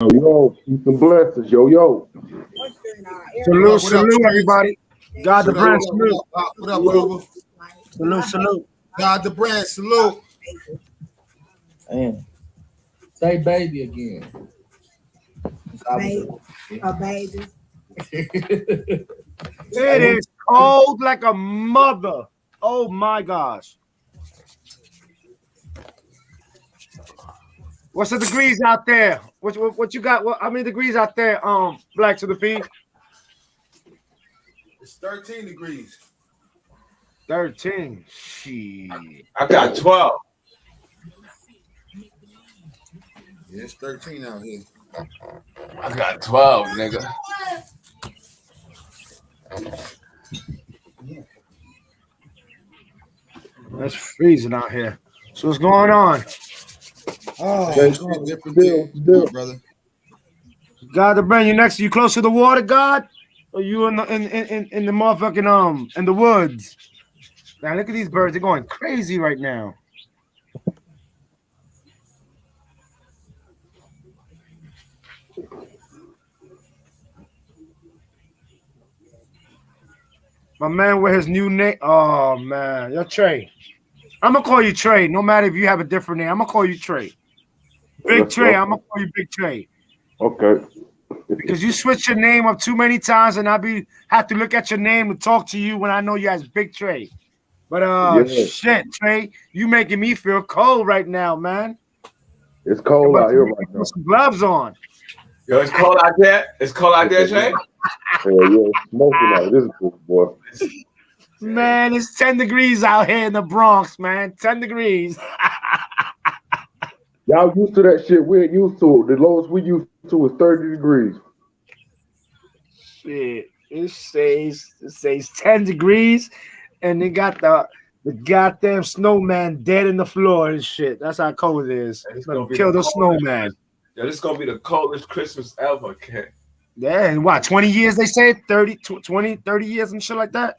Yo, peace and blessings. Yo. Salute, What up, salute, Trey? everybody. God the What up, brand, what up, salute. what up, Cuba? Salute, salute. God the brand, salute. Damn. Say baby again. A baby. It is cold like a mother. Oh my gosh. What's the degrees out there? What you got? How many degrees out there? Black to the P. It's 13 degrees. 13. Shit. I got 12. Yeah, it's 13 out here. I got 12, nigga. It's freezing out here. So what's going on? Oh, Still. brother. God the brand, you next? You close to the water, God? Or you in the motherfucking in the woods? Now look at these birds. They're going crazy right now. My man with his new name. Oh man, yo Trey. I'm gonna call you Trey. No matter if you have a different name, I'm gonna call you Trey. Big Trey. I'm gonna call you Big Trey. Okay. Because you switch your name up too many times, and have to look at your name and talk to you when I know you as Big Trey. But shit, Trey, you making me feel cold right now, man. It's cold out here right now. Put some gloves on. Yo, it's cold out there. It's cold out there, Trey. It's smoking out. This is cool, boy. Man, it's 10 degrees out here in the Bronx, man. 10 degrees. Y'all used to that shit. We ain't used to it. The lowest we used to was 30 degrees. Shit. It says 10 degrees, and they got the goddamn snowman dead in the floor and shit. That's how cold it is. Kill the snowman. Yo, this is gonna be the coldest Christmas ever, kid. Yeah, and what, 20 years they say? 30 years and shit like that?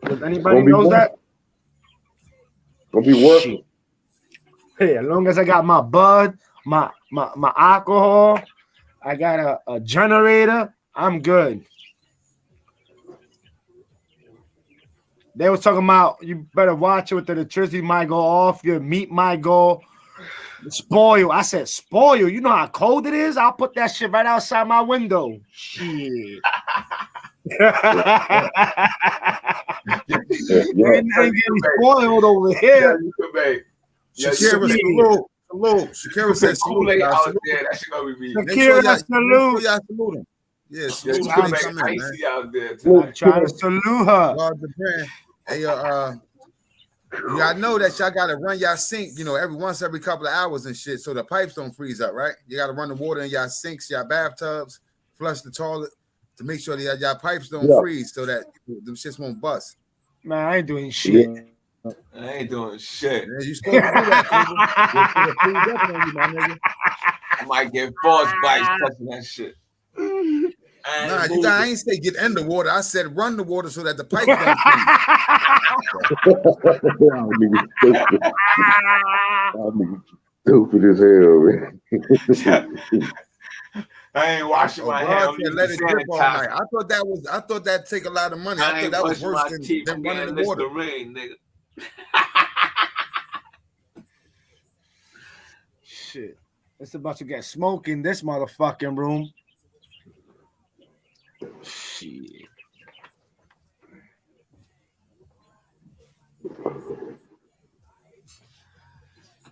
Does anybody knows that? Gonna be working. Hey, as long as I got my bud, my alcohol, I got a generator, I'm good. They was talking about you better watch it with the electricity might go off, your meat might go spoil. I said spoil. You know how cold it is? I'll put that shit right outside my window. Shit. Ain't getting spoiled over here. Shakira, salute. Shakira said salute. Out there. That shit gonna be me. Shakira, salute. Yeah, salute. I see out there. I'm trying to salute her. God the brand. Hey, y'all know that y'all gotta run y'all sink, every couple of hours and shit, so the pipes don't freeze up, right? You gotta run the water in y'all sinks, y'all bathtubs, flush the toilet to make sure that y'all pipes don't freeze, so that them shits won't bust. Man, I ain't doing shit. I ain't doing shit. Yeah, you supposed to do that, Cuba. I might get force bites touching that shit. I ain't say get in the water. I said run the water so that the pipes don't freeze. Stupid as hell, man. I ain't washing my hands. Let it drip all night. I thought that take a lot of money. I thought that was worse than running the water. Rain, nigga. Shit. It's about to get smoke in this motherfucking room. Shit.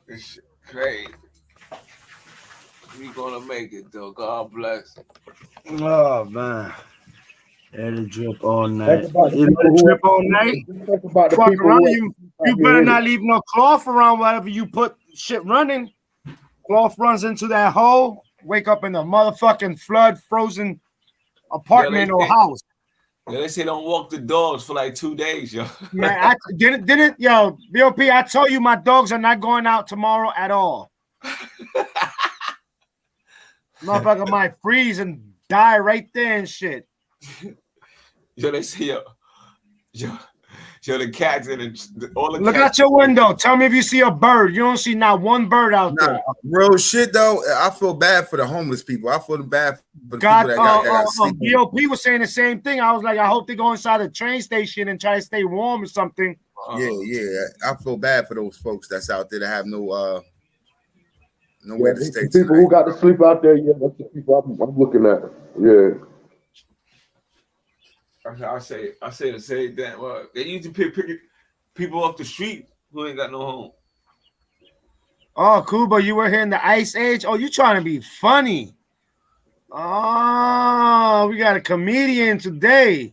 It's crazy. We gonna make it though. God bless. Oh man. Let it drip all night. Drip all night. Fuck around you. You better not leave no cloth around wherever you put shit running. Cloth runs into that hole. Wake up in a motherfucking flood, frozen apartment or house. Yeah, they say don't walk the dogs for like 2 days, yo. Man, I didn't, yo, BOP, I told you my dogs are not going out tomorrow at all. Motherfucker might freeze and die right there and shit. Yo, they say, Yo, the cats and all the Look cats. out your window. Tell me if you see a bird. You don't see not one bird out Nah, there. real shit though. I feel bad for the homeless people. I feel bad for the people that got sleep. BOP was saying the same thing. I was like, I hope they go inside the train station and try to stay warm or something. Yeah. I feel bad for those folks that's out there that have nowhere to stay. People who got to sleep out there, yeah, that's the people I'm looking at. Yeah. I say the same thing. Well, they used to pick people off the street who ain't got no home. Oh, Cuba, you were here in the Ice Age. Oh, you trying to be funny? Oh, we got a comedian today.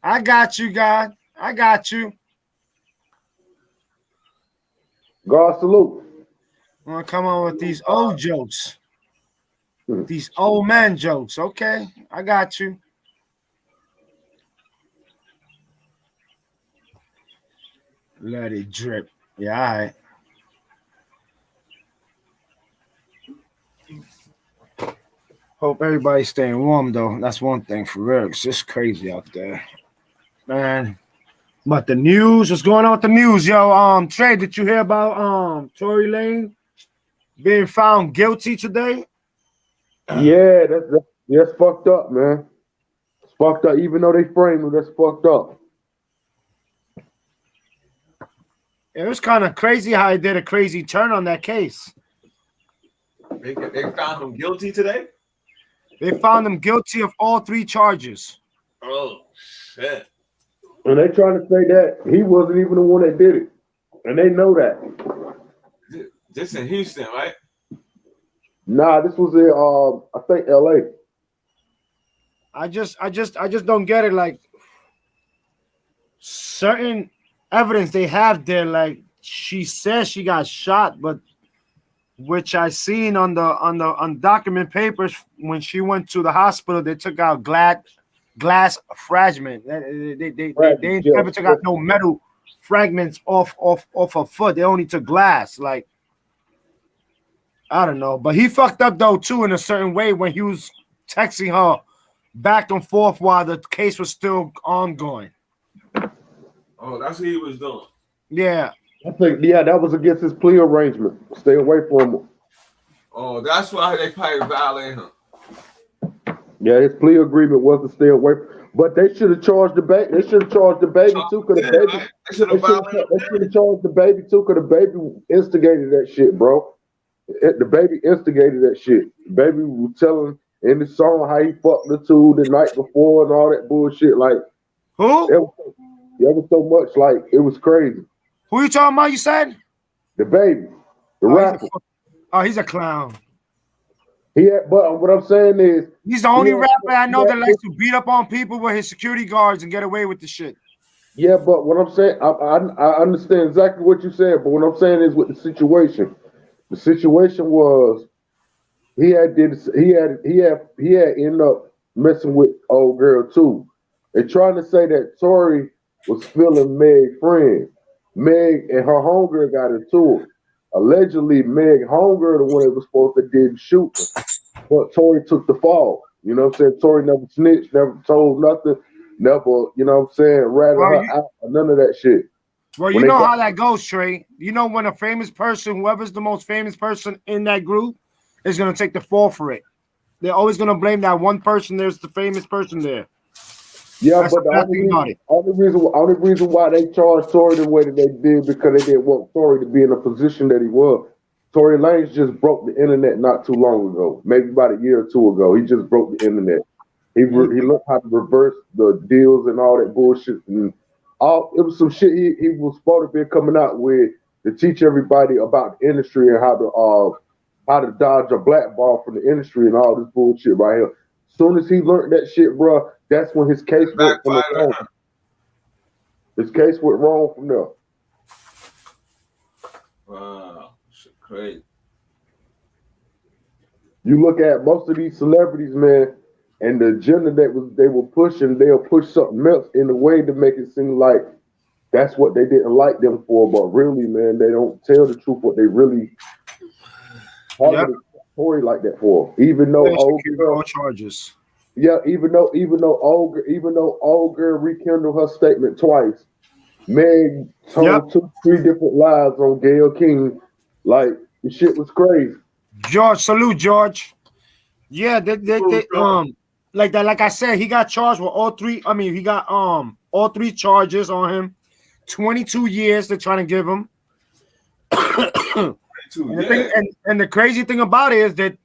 I got you, God. I got you. God salute. I'm gonna come on with these old jokes. These old man jokes. Okay, I got you. Let it drip. Yeah, all right. Hope everybody's staying warm though. That's one thing for real. It's just crazy out there, man. But the news, what's going on with the news, yo? Trey, did you hear about Tory Lane being found guilty today? Yeah, that's fucked up, man. It's fucked up. Even though they framed him, that's fucked up. It was kind of crazy how he did a crazy turn on that case. They found him guilty today? They found him guilty of all 3 charges. Oh, shit. And they trying to say that he wasn't even the one that did it. And they know that. This in Houston, right? Nah, this was in I think LA. I just don't get it. Like certain evidence they have there, like she says she got shot, but which I seen on document papers when she went to the hospital, they took out glass fragment. They never took out no metal fragments off her foot. They only took glass. Like I don't know, but he fucked up though too in a certain way when he was texting her back and forth while the case was still ongoing. Oh, that's what he was doing. Yeah. I think that was against his plea arrangement. Stay away from him. Oh, that's why they probably violated him. Yeah, his plea agreement was to stay away. But they should have charged the baby. They should have charged the baby too. They should have charged the baby too. Because the baby instigated that shit, bro. The baby instigated that shit. The baby was telling in the song how he fucked the two the night before and all that bullshit. Like, who? It was so much. Like, it was crazy. Who you talking about? You said the baby, the rapper. He's a clown. But what I'm saying is, he's the only rapper I know that likes to beat up on people with his security guards and get away with the shit. Yeah, but what I'm saying, I understand exactly what you said. But what I'm saying is with the situation. The situation was he had ended up messing with old girl too. They're trying to say that Tory was feeling Meg's friend. Meg and her homegirl got into it. Allegedly, Meg homegirl the one that was supposed to did shoot her. But Tory took the fall. You know what I'm saying? Tory never snitched, never told nothing, never, you know what I'm saying, ratted her out, none of that shit. Well, you know how that goes, Trey. You know when a famous person, whoever's the most famous person in that group, is going to take the fall for it. They're always going to blame that one person. There's the famous person there. Yeah, that's but the only reason why they charged Tory the way that they did because they didn't want Tory to be in the position that he was. Tory Lanez just broke the internet not too long ago, maybe about a year or two ago. He just broke the internet. He learned how to reverse the deals and all that bullshit and it was some shit he was supposed to be coming out with to teach everybody about the industry and how to dodge a black ball from the industry and all this bullshit right here. As soon as he learned that shit, bro, that's when his case went from the wrong. His case went wrong from there. Wow, shit crazy. You look at most of these celebrities, man, and the agenda that they were pushing, they'll push something else in a way to make it seem like that's what they didn't like them for. But really, man, they don't tell the truth what they really targeted Tory like that for. Even though all charges. Yeah, even though Olga rekindled her statement twice, Meg Yep. told 2, 3 different lies on Gayle King. Like the shit was crazy. George, salute George. Yeah, they like that. Like I said, he got charged with all three. I mean, he got all three charges on him. 22 years they're trying to give him. And the crazy thing about it is that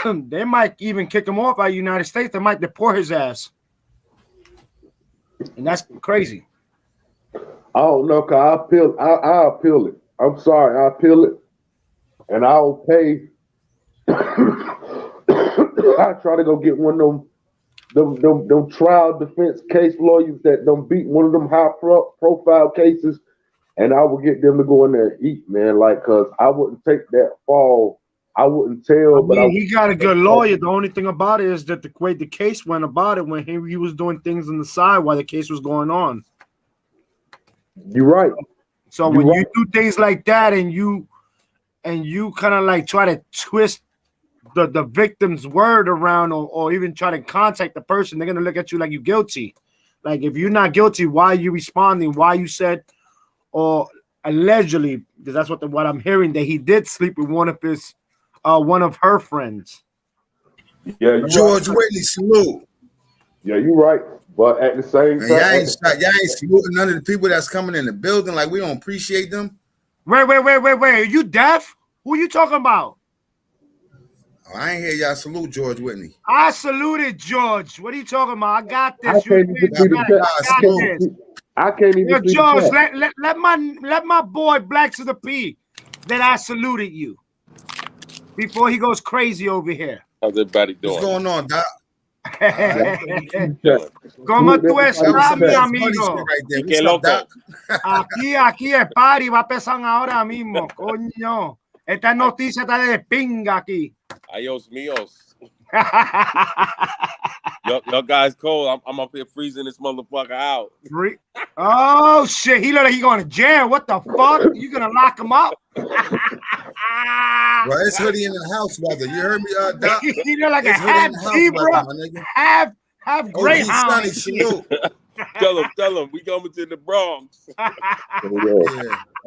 they might even kick him off out of the United States. They might deport his ass. And that's crazy. I don't know, cause I appeal it. I'm sorry, I appeal it, and I'll pay. I try to go get one of them trial defense case lawyers that don't beat one of them high profile cases, and I will get them to go in there and eat, man. Like, cause I wouldn't take that fall. I wouldn't tell, he got a good lawyer. The only thing about it is that the way the case went about it when he was doing things on the side while the case was going on. You're right. So when you do things like that and you kind of like try to twist the victim's word around or even try to contact the person, they're gonna look at you like you're guilty. Like if you're not guilty, why are you responding? Why you said or allegedly, because that's what I'm hearing, that he did sleep with one of her friends. Yeah, George Whitley, salute. Yeah, you're right. But at the same time, y'all ain't saluting none of the people that's coming in the building. Like we don't appreciate them. Wait. Are you deaf? Who are you talking about? Oh, I ain't hear y'all salute George Whitney. I saluted George. What are you talking about? I got this. I can't even see the chat. I can't even see George, the chat. let my boy Black to the P that I saluted you before he goes crazy over here. How's everybody doing? What's going on, Doc? ¿Cómo tú estás, mi amigo? Aquí el party va a empezar ahora mismo, coño. Esta noticia está de pinga aquí. Adios míos. Y'all guys cold. I'm up here freezing this motherfucker out. Oh shit! He look like he going to jail. What the fuck? You gonna lock him up? Well, it's hoodie in the house, brother. You heard me, Doc? He look like a half zebra, half greyhound. Tell him, we coming to the Bronx. Yeah.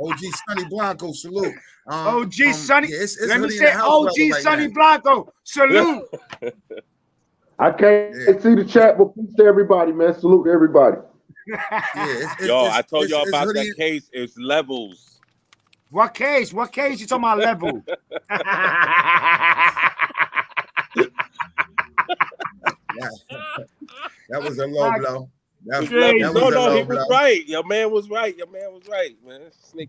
OG Sonny Blanco, salute. OG Sonny. It's let me say OG Sonny Blanco, salute. I can't see the chat, but please to everybody, man. Salute to everybody. I told y'all about that case. It's levels. What case? What case you talking about level? That was a low blow. He was right. Your man was right, man.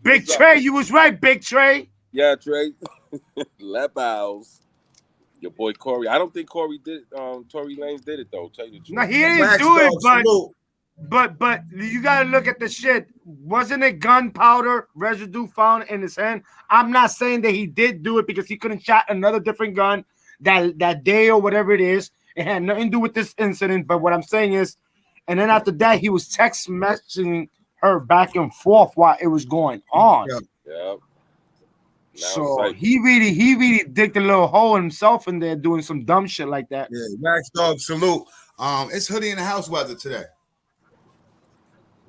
Big Trey, you was right, Big Trey. Yeah, Trey. Lebow's. Your boy Corey. I don't think Corey did. Tory Lanez did it though. Tell you the truth. No, he didn't do it, but you gotta look at the shit. Wasn't it gunpowder residue found in his hand? I'm not saying that he did do it because he couldn't shot another different gun that day or whatever it is. It had nothing to do with this incident. But what I'm saying is, and then after that, he was text messaging her back and forth while it was going on. Yeah. So he really digged a little hole himself in there doing some dumb shit like that. Yeah, Max Dog, salute. It's hoodie in the house weather today.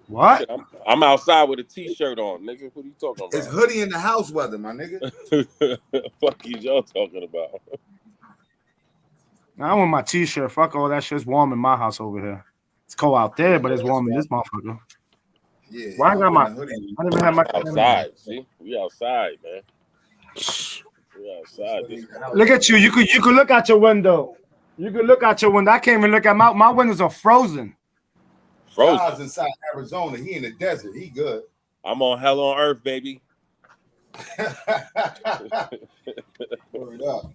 What? I'm outside with a t-shirt on, nigga. What are you talking about? It's hoodie in the house weather, my nigga. Fuck you, y'all talking about? I want my t-shirt. Fuck all that shit's warm in my house over here. It's cold out there, but it's warm in this motherfucker. Yeah. Why I got my hoodie? I didn't even have my outside. See, we outside, man. We outside. Look at you. You could look out your window. You could look out your window. I can't even look at my windows are frozen. Frozen inside Arizona. He in the desert. He good. I'm on hell on earth, baby. Word up.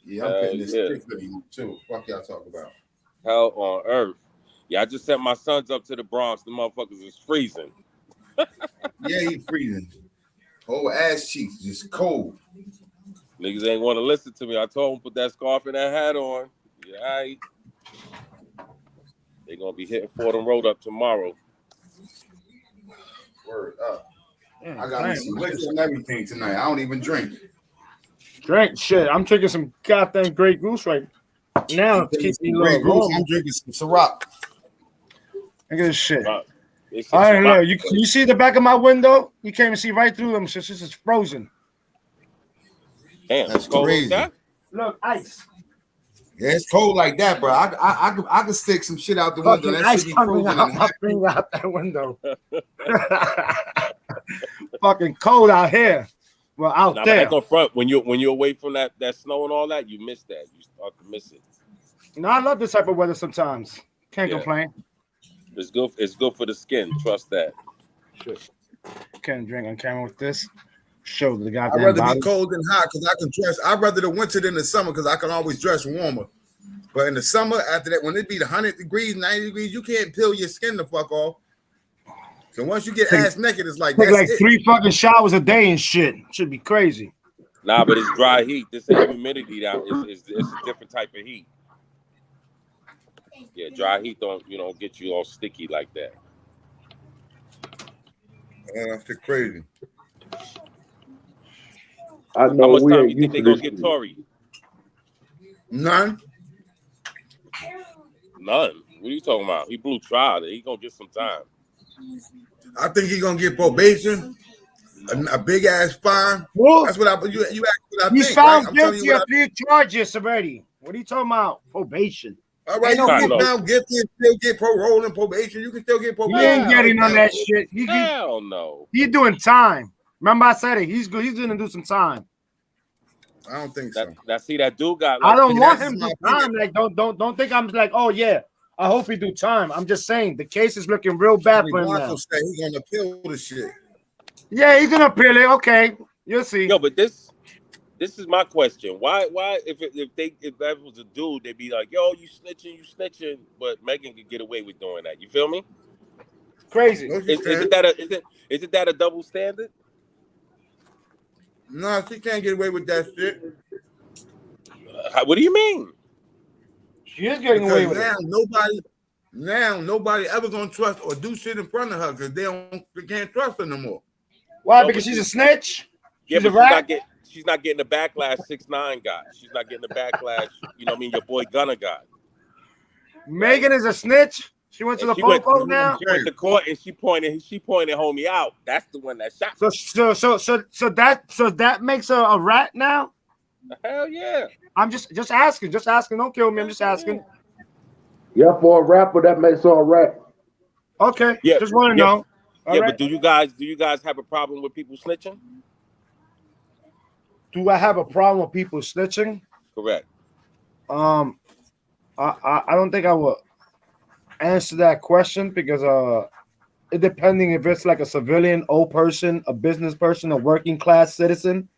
Yeah, I'm putting this stick for you too. Fuck y'all talk about. Hell on earth. Yeah, I just sent my sons up to the Bronx. The motherfuckers is freezing. Yeah, he freezing. Whole ass cheeks, just cold. Niggas ain't want to listen to me. I told them put that scarf and that hat on. Yeah, all right. They gonna be hitting Fordham Road up tomorrow. Word up. I got me some liquor and everything tonight. I don't even drink. Drink shit. I'm drinking some goddamn Grey Goose right. Now it's keeping me a little warm. I'm drinking some Ciroc. Look at this shit. All It's right, look, you see the back of my window? You can't even see right through them. This is frozen. Damn, That's cold crazy. like that? Look, ice. Yeah, it's cold like that, bro. I could stick some shit out the window. Fucking That ice shit be coming frozen. out my finger out that window. Fucking cold out here. Well, out Now, there. back on front, when you're away from that snow and all that, you miss that. You start to miss it. No, I love this type of weather sometimes. Can't complain. It's good. It's good for the skin. Trust that. Shit. Can't drink on camera with this. Show the goddamn I'd rather bottle. be cold than hot because I can dress. I'd rather the winter than the summer because I can always dress warmer. But in the summer, after that, when it be 100 degrees, 90 degrees, you can't peel your skin the fuck off. So once you get ass naked, it's like Take that's like it. 3 fucking showers a day and shit. Should be crazy. Nah, but it's dry heat. This ain't humidity down. It's a different type of heat. Yeah, dry heat don't get you all sticky like that. That's crazy. I know How much we time ain't you think used they to gonna this. get Tory? None. None. What are you talking about? He blew trial. He gonna get some time. I think he's gonna get probation, a big ass fine. Well, That's what you asked what I he's think. found Right? I'm telling you guilty what of 3 charges already. What are you talking about? Probation. All right, you Ain't can no get found guilty and still get parole and probation. You can still get He probation. ain't getting on that shit. Hell no. He's doing time. Remember I said it. He's good. He's gonna do some time. I don't think so. See that dude got. I don't want him my to do time. Like don't think I'm like, oh yeah, I hope he do time. I'm just saying the case is looking real bad for him now. Marco said he's gonna appeal the shit. Yeah, he's gonna appeal it. Okay, you'll see. Yo, but this is my question. Why if that was a dude, they'd be like, yo, you snitching, but Megan could get away with doing that. You feel me? Crazy. Isn't that a double standard? No, she can't get away with that shit. What do you mean? She is getting away with now it. Nobody ever gonna trust or do shit in front of her because they can't trust her no more. Why? Because she's a snitch. Yeah, She's a but rat. she's not getting the backlash 6ix9ine got. She's not getting the backlash. You know what I mean? Your boy Gunna got. Megan is a snitch. She went to the popo now. She went to court and she pointed homie out. That's the one that shot. So that makes her a rat now. Hell yeah. I'm just asking. Just asking. Don't kill me. I'm just asking. Yeah, for a rapper, that makes her a rap. Okay. Yeah. Just want to know. All yeah, right. but do you guys have a problem with people snitching? Do I have a problem with people snitching? Correct. I don't think I will answer that question because it depending if it's like a civilian, old person, a business person, a working class citizen.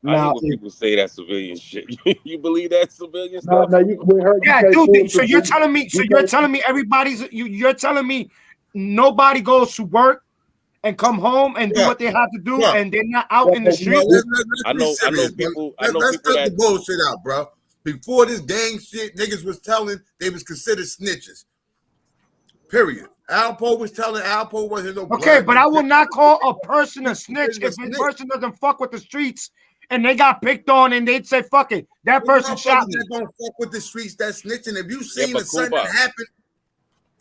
I hate when people say that civilian shit. You believe that civilian stuff? No, dude. So you're telling me? So you're telling me everybody's? You're telling me nobody goes to work and come home and do what they have to do, and they're not out in the street. I know people. Let's cut the bullshit out, bro. Before this gang shit, niggas was telling they was considered snitches. Period. Alpo was telling Alpo wasn't no. Okay, but I will not call a person a snitch if a person doesn't fuck with the streets and they got picked on and they'd say, "Fuck it, that person shot me." That don't fuck with the streets. That's snitching. If you seen something happen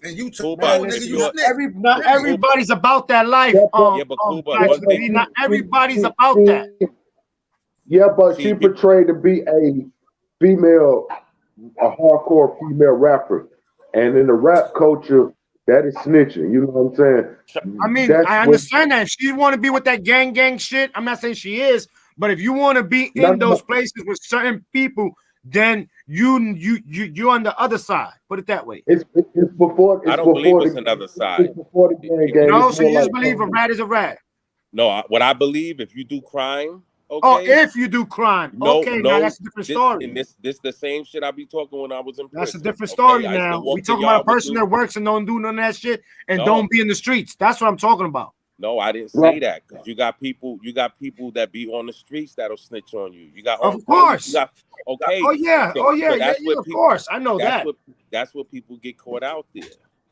and you told nigga, you snitch. Not everybody's about that life. Not everybody's about that. Yeah, but she portrayed to be a hardcore female rapper, and in the rap culture, that is snitching. You know what I'm saying? I mean, I understand that. If she want to be with that gang shit, I'm not saying she is, but if you want to be in those places with certain people, then you're on the other side. Put it that way. It's before. I don't believe it's another side. It's before the gang. No, so you just believe a rat is a rat. No, what I believe, if you do crime. Okay. Oh, if you do crime. Now that's a different story. And this the same shit I be talking when I was in prison. That's a different story now. We talking about a person that works and don't do none of that shit and don't be in the streets. That's what I'm talking about. No, I didn't say that because you got people that be on the streets that'll snitch on you. You got of course. Okay. Oh yeah. Of course. I know that. That's what people get caught out there.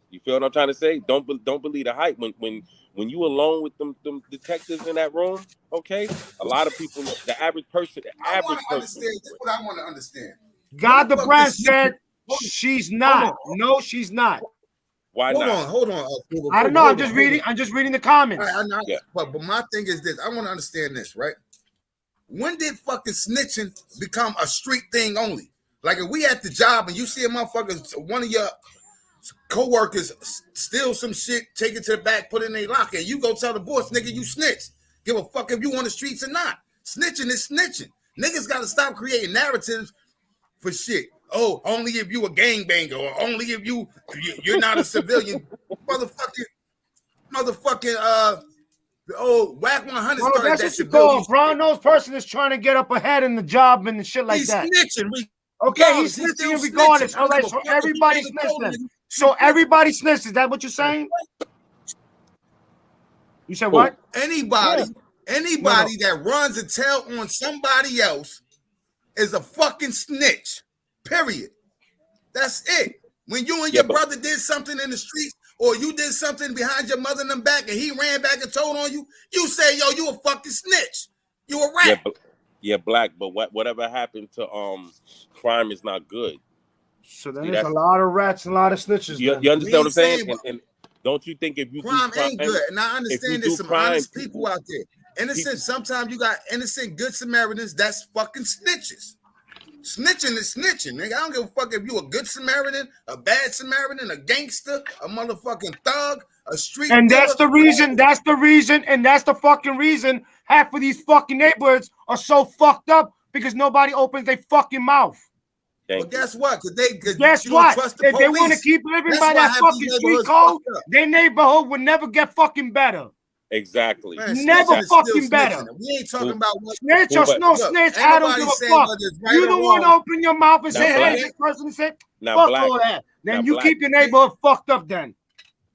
You feel what I'm trying to say? Don't believe the hype. When you alone with them detectives in that room, okay? A lot of people, the average person, Understand. That's what I want to understand. God the brand said She's not. No, she's not. Why not? Hold on. I don't know. I'm just reading the comments. Yeah. But my thing is this. I want to understand this, right? When did fucking snitching become a street thing only? Like if we at the job and you see a motherfucker, one of your co-workers steal some shit, take it to the back, put it in their locker, and you go tell the boss, nigga, you snitch. Give a fuck if you on the streets or not. Snitching is snitching. Niggas got to stop creating narratives for shit. Oh, only if you a gangbanger, or only if you're not a civilian. motherfucking Whack 100 Well, started that's that what you shit. call a brown-nosed person is trying to get up ahead in the job and shit like that. He's snitching. Okay, he's snitching regardless. All right, so everybody snitches. So everybody snitches. Is that what you're saying? You said what? Anybody that runs and tell on somebody else is a fucking snitch. Period. That's it. When you and your brother did something in the streets, or you did something behind your mother and them back, and he ran back and told on you, you say, yo, you a fucking snitch. You a rat. Yeah, Black. But whatever happened to crime is not good. So then there's a lot of rats and a lot of snitches. You understand what I'm saying? And don't you think if you crime do crime ain't good? And I understand there's some honest people out there. Innocent. Sometimes you got innocent good Samaritans. That's fucking snitches. Snitching is snitching, nigga. I don't give a fuck if you a good Samaritan, a bad Samaritan, a gangster, a motherfucking thug, a street. And that's the reason, and that's the fucking reason half of these fucking neighborhoods are so fucked up because nobody opens their fucking mouth. Well, guess what? Guess what? If they want to keep living by that fucking street code, their neighborhood would never get fucking better. Exactly. Man, never fucking better. We ain't talking about what snitch or no snitch. I don't give a fuck. You don't want to open your mouth and say, "Hey, this person said, fuck all that." Then you keep your neighborhood fucked up. Then.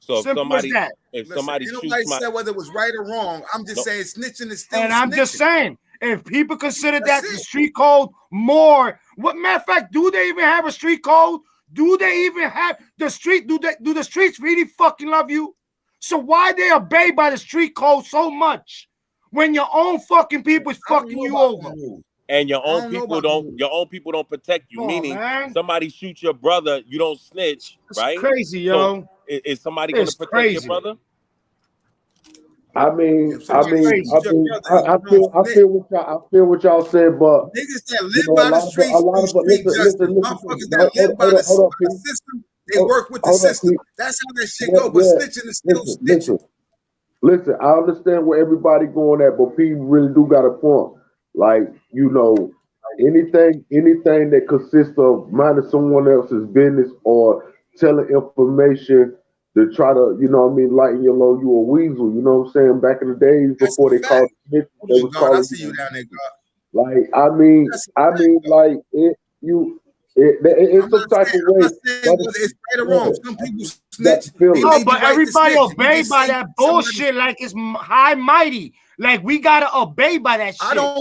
So if somebody nobody said whether it was right or wrong. I'm just saying snitching is still. And I'm just saying, if people consider that the street code more, what matter of fact, do they even have a street code? Do they even have the street? Do the streets really fucking love you? So why they obey by the street code so much when your own fucking people is fucking you over? And your own people don't protect you. Meaning somebody shoots your brother, you don't snitch, right? Crazy, yo. So is somebody gonna protect your brother? I feel what y'all said, but niggas that live by the streets, motherfuckers that live by the system. They work with the system. That's how that shit go. But snitching is still snitching. Listen, I understand where everybody going at, but people really do got a point. Like, anything that consists of minding someone else's business or telling information to try to, lighten your load, you a weasel. You know what I'm saying? Back in the days before they called snitch, they was calling. I see you down there, God. Like, it's some type of way. It's right or wrong. Some people snitch. No, but everybody obey by that bullshit like it's high mighty. Like we gotta obey by that shit. I don't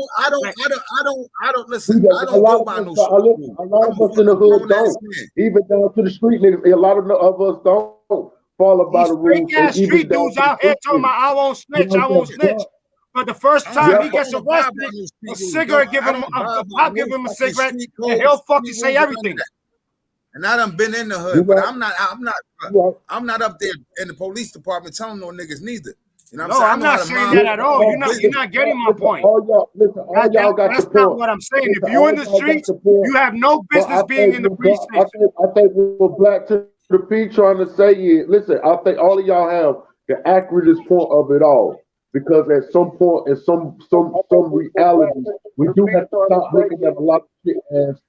listen. I don't go by no shit. A lot of us in the hood don't. Even down to the street niggas, a lot of us don't follow by the rules. These street dudes out here talking about I won't snitch, I won't snitch. But the first time he gets arrested, a cigarette give him I'll give him a cigarette, and he'll fucking say everything. And I done been in the hood, but I'm not up there in the police department telling no niggas neither. You know what I'm saying? I'm not saying that at all. You're not getting my point. That's not what I'm saying. If you're in the streets, you have no business being in the police station. I think what Blacktothep trying to say is, listen, I think all of y'all have the accuratest point of it all. Because at some point, in some reality, we do have to stop looking at a lot of shit as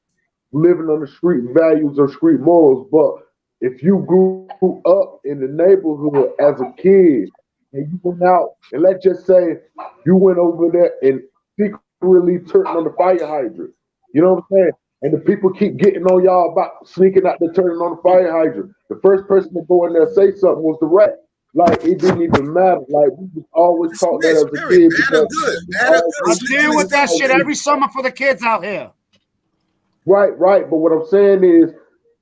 living on the street values or street morals. But if you grew up in the neighborhood as a kid and you went out, and let's just say you went over there and secretly turned on the fire hydrant, you know what I'm saying? And the people keep getting on y'all about sneaking out there turning on the fire hydrant. The first person to go in there and say something was the rat. Like, it didn't even matter. Like, we was always taught that as a kid. I deal with that shit every summer for the kids out here. Right. But what I'm saying is,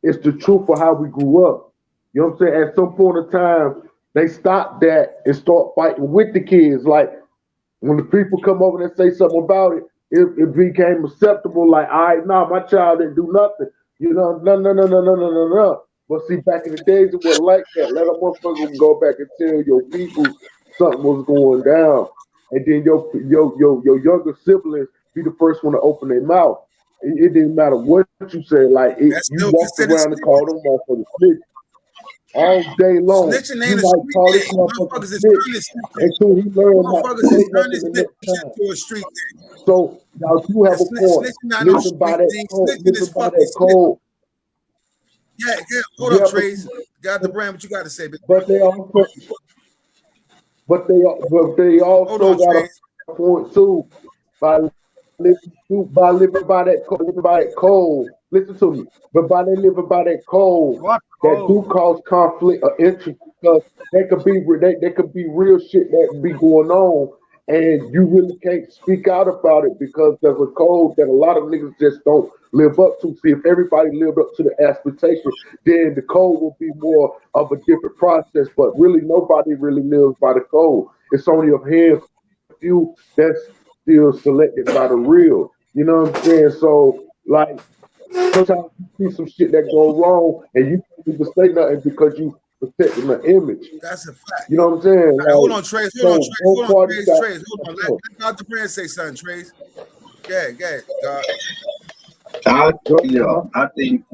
it's the truth of how we grew up. You know what I'm saying? At some point in time, they stopped that and start fighting with the kids. Like, when the people come over and say something about it, it became acceptable. Like, all right, nah, my child didn't do nothing. You know, no. But see, back in the days, it wasn't like that. Let a motherfucker go back and tell your people something was going down, and then your younger siblings be the first one to open their mouth. It didn't matter what you said. Like That's you still walked considered around and called them motherfuckers snitch all day long. snitching. You Ain't a might street call this thing. motherfucker Motherfuckers is snitch turning snitching. until he learned not to Motherfuckers say is turning nothing the next snitching time. to a street thing. So now you have a point. Snitching not no Listen by street that thing. code. Snitching is Listen by fucking that snitching. code. Yeah. Hold Yeah, up, Trace. Got the brand. What you got to say, bitch? but they also but they Hold also on, got Trace. a point too by living by that code. Listen to me. But by they living by that code, What that do code? cause conflict of interest because there could be real shit that be going on, and you really can't speak out about it because there's a code that a lot of niggas just don't live up to. See, if everybody lived up to the expectation, then the code will be more of a different process. But really, nobody really lives by the code. It's only a few that's still selected by the real. You know what I'm saying? So, like, sometimes you see some shit that go wrong, and you can't even say nothing because you protecting the image. That's a fact. You know what I'm saying? All right, hold Like, on, Trace. so both parties got. Trace. Hold on. Let Dr. Brand say something, Trace. Go ahead, God. I think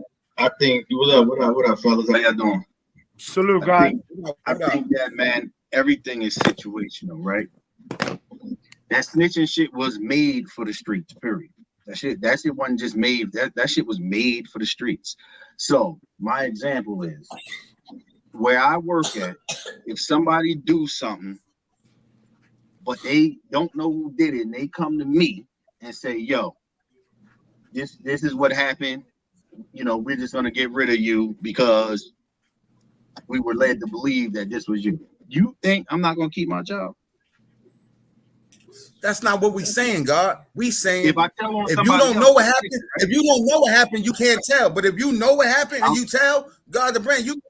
what up, fellas? How y'all doing? Salute, guy. I think that, man, everything is situational, right? That snitching shit was made for the streets, period. That shit wasn't just made. That shit was made for the streets. So my example is where I work at, if somebody do something, but they don't know who did it, and they come to me and say, yo, this is what happened. You know, we're just gonna get rid of you because we were led to believe that this was you. You think I'm not gonna keep my job? That's not what we saying, God. We saying If I tell on if you somebody don't know what happened, you can't tell. But if you know what happened and you tell, God the brand, you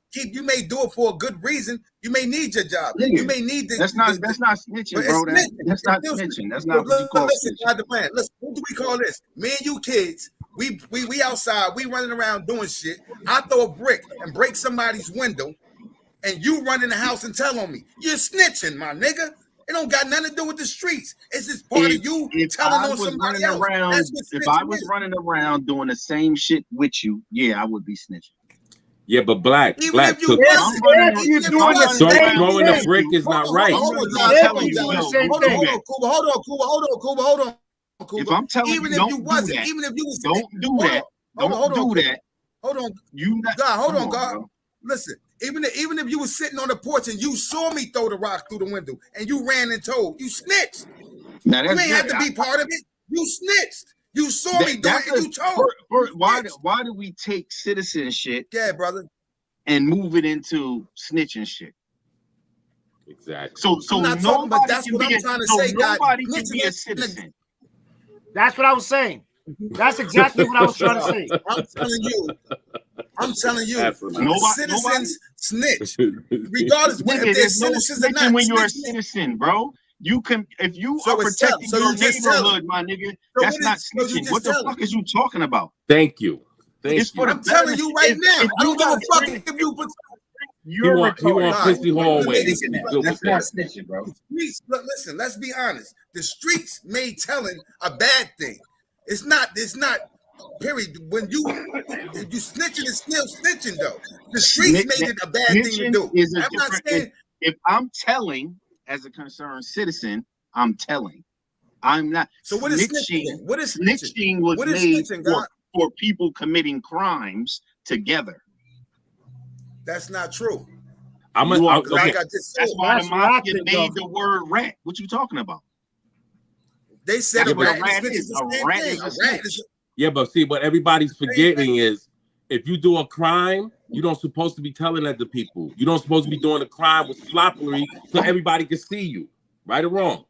may do it for a good reason. You may need your job. You may need the. That's not snitching, bro. That's not snitching. That's not what you call snitching. God the brand. Listen, what do we call this? Me and you kids, we outside, we running around doing shit. I throw a brick and break somebody's window, and you run in the house and tell on me. You're snitching, my nigga. It don't got nothing to do with the streets. It's just part of you telling on somebody else. If I was running around doing the same shit with you, yeah, I would be snitching. Yeah, but Black. Even if you throwing a brick is not right. Hold on, Cuba. If I'm telling even you, if you wasn't, even if you was, don't do that. Don't do that. Hold on, God. Hold on, God. Listen. Even if you was sitting on the porch and you saw me throw the rock through the window and you ran and told, you snitched. Now you ain't have to be part of it. You snitched. You saw me do it and you told. Why do we take citizen shit, brother, and move it into snitching shit? Exactly. So nobody that's can what be I'm trying to say. Nobody can be a citizen. That's what I was saying. That's exactly what I was trying to say. I'm telling you, citizens snitch. Regardless if they're citizens or not. When you're a citizen, bro, you can, if you are protecting your neighborhood, my nigga, that's not snitching. What the fuck is you talking about? Thank you. I'm telling you right now. I don't give a fuck if you put. He want pussy hallways. That's not snitching, bro. Listen, let's be honest. The streets made telling a bad thing. It's not. Period. When you snitching, it's still snitching though. The streets made it a bad thing to do. I'm not saying if I'm telling as a concerned citizen, I'm telling. I'm not. So what is snitching? What is snitching? Was made for people committing crimes together. That's not true. Okay. That's why the mafia made the word rat. What you talking about? They said a rat is a rat. Yeah, but see, what everybody's forgetting is if you do a crime, you don't supposed to be telling that to people. You don't supposed to be doing a crime with sloppily so everybody can see you. Right or wrong?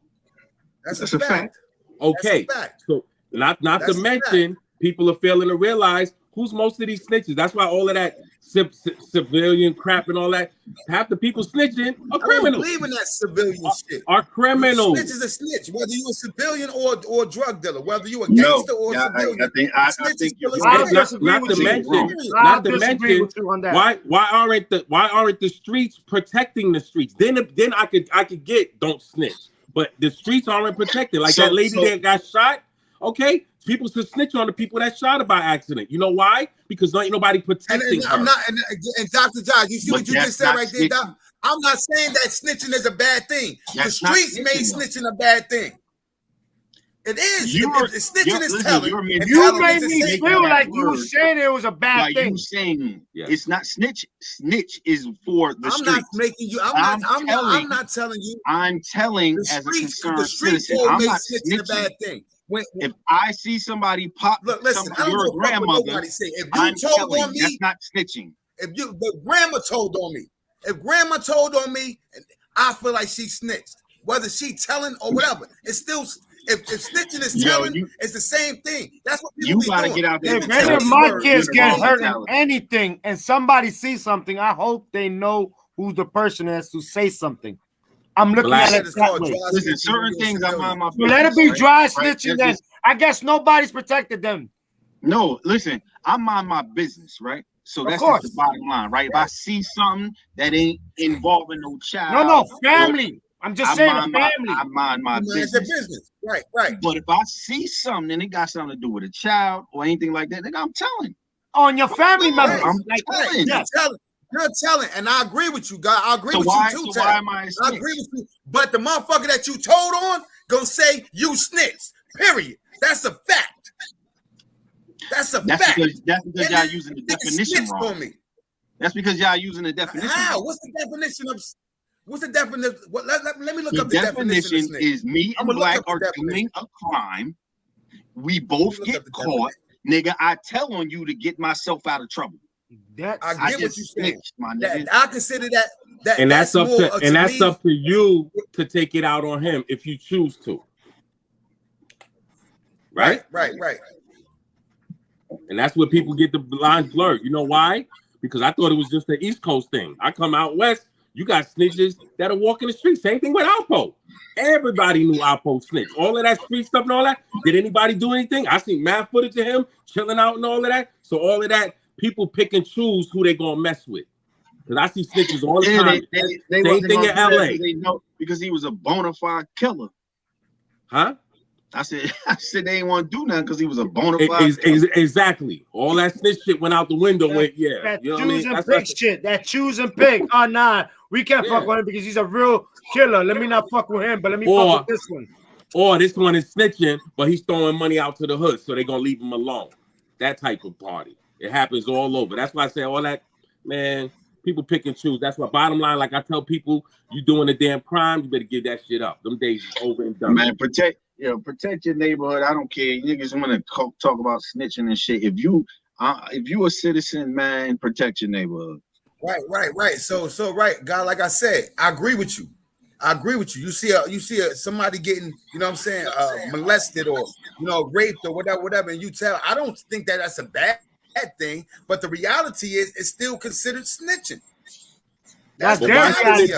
That's a fact. Okay. That's a fact. So not to mention, people are failing to realize Who's most of these snitches? That's why all of that civilian crap and all that. Half the people snitching are criminals. I don't believe in that civilian shit. Are criminals. Snitch is a snitch, whether you a civilian or a drug dealer, whether you a gangster or a civilian. I think you're not to mention why aren't the streets protecting the streets? Then I could get don't snitch, but the streets aren't protected. Like that lady that got shot. Okay, people should snitch on the people that shot her by accident. You know why? Because ain't nobody protecting her. I'm not, and Dr. Josh, you see what you just said right there, Doc? I'm not saying that snitching is a bad thing. The streets made snitching a bad thing. It is. Snitching is telling. You made me feel like you were saying it was a bad thing. You saying it's not snitch. Snitch is for the streets. I'm not making you. I'm not telling you. I'm telling as a concerned citizen. I'm not snitching. A bad thing. If I see somebody pop, look, listen, I don't your grandmother, say. If you I'm told on me, that's not snitching. The grandma told on me. If grandma told on me, I feel like she snitched. Whether she telling or whatever, it's still. If snitching is telling, it's the same thing. That's what people be doing. Get out there. If any of my kids get hurt in anything and somebody sees something, I hope they know who the person is to say something. I'm looking at it that way. Listen, certain things I'm on my business. Let it be dry snitching then. I guess nobody's protected them. No, listen, I'm on my business, right? So that's just the bottom line, right? If I see something that ain't involving no child. No, family. I'm just saying family. I mind my business. Right. But if I see something and it got something to do with a child or anything like that, nigga, I'm telling. On your family members. I'm telling. You're telling, and I agree with you, God. I agree with you too, so why am I agree with you. But the motherfucker that you told on gonna say you snitched. Period. That's a fact. That's fact. That's because y'all using the definition wrong. That's because y'all using the definition. How? What's the definition of? What's the definition? Let me look up the definition. Is me and Black are doing a crime. We both get caught, nigga. I tell on you to get myself out of trouble. I get what you saying. I consider that, and that's up to you to take it out on him if you choose to. Right. And that's where people get the lines blurred. You know why? Because I thought it was just the East Coast thing. I come out west, you got snitches that are walking the street. Same thing with Alpo. Everybody knew Alpo snitch. All of that street stuff and all that. Did anybody do anything? I seen mad footage of him chilling out and all of that. So all of that. People pick and choose who they gonna mess with. Because I see snitches all the time. Same thing in LA. They know because he was a bona fide killer. Huh? I said they didn't want to do nothing because he was a bona fide killer. Exactly. All that snitch shit went out the window. That you know choose and pick shit. That choose and pick. Oh nah, we can't fuck with him because he's a real killer. Let me not fuck with him, but let me fuck with this one. Or this one is snitching, but he's throwing money out to the hood, so they're gonna leave him alone. That type of party. It happens all over. That's why I say all that, man, people pick and choose. That's why bottom line, like I tell people, you doing a damn crime, you better give that shit up. Them days is over and done. Man, protect your neighborhood. I don't care. Niggas want to talk about snitching and shit. If you a citizen, man, protect your neighborhood. Right. So right, God, like I said, I agree with you. You see somebody getting, you know what I'm saying, molested or, raped or whatever, and you tell, I don't think that's a bad thing, but the reality is it's still considered snitching. That's their reality.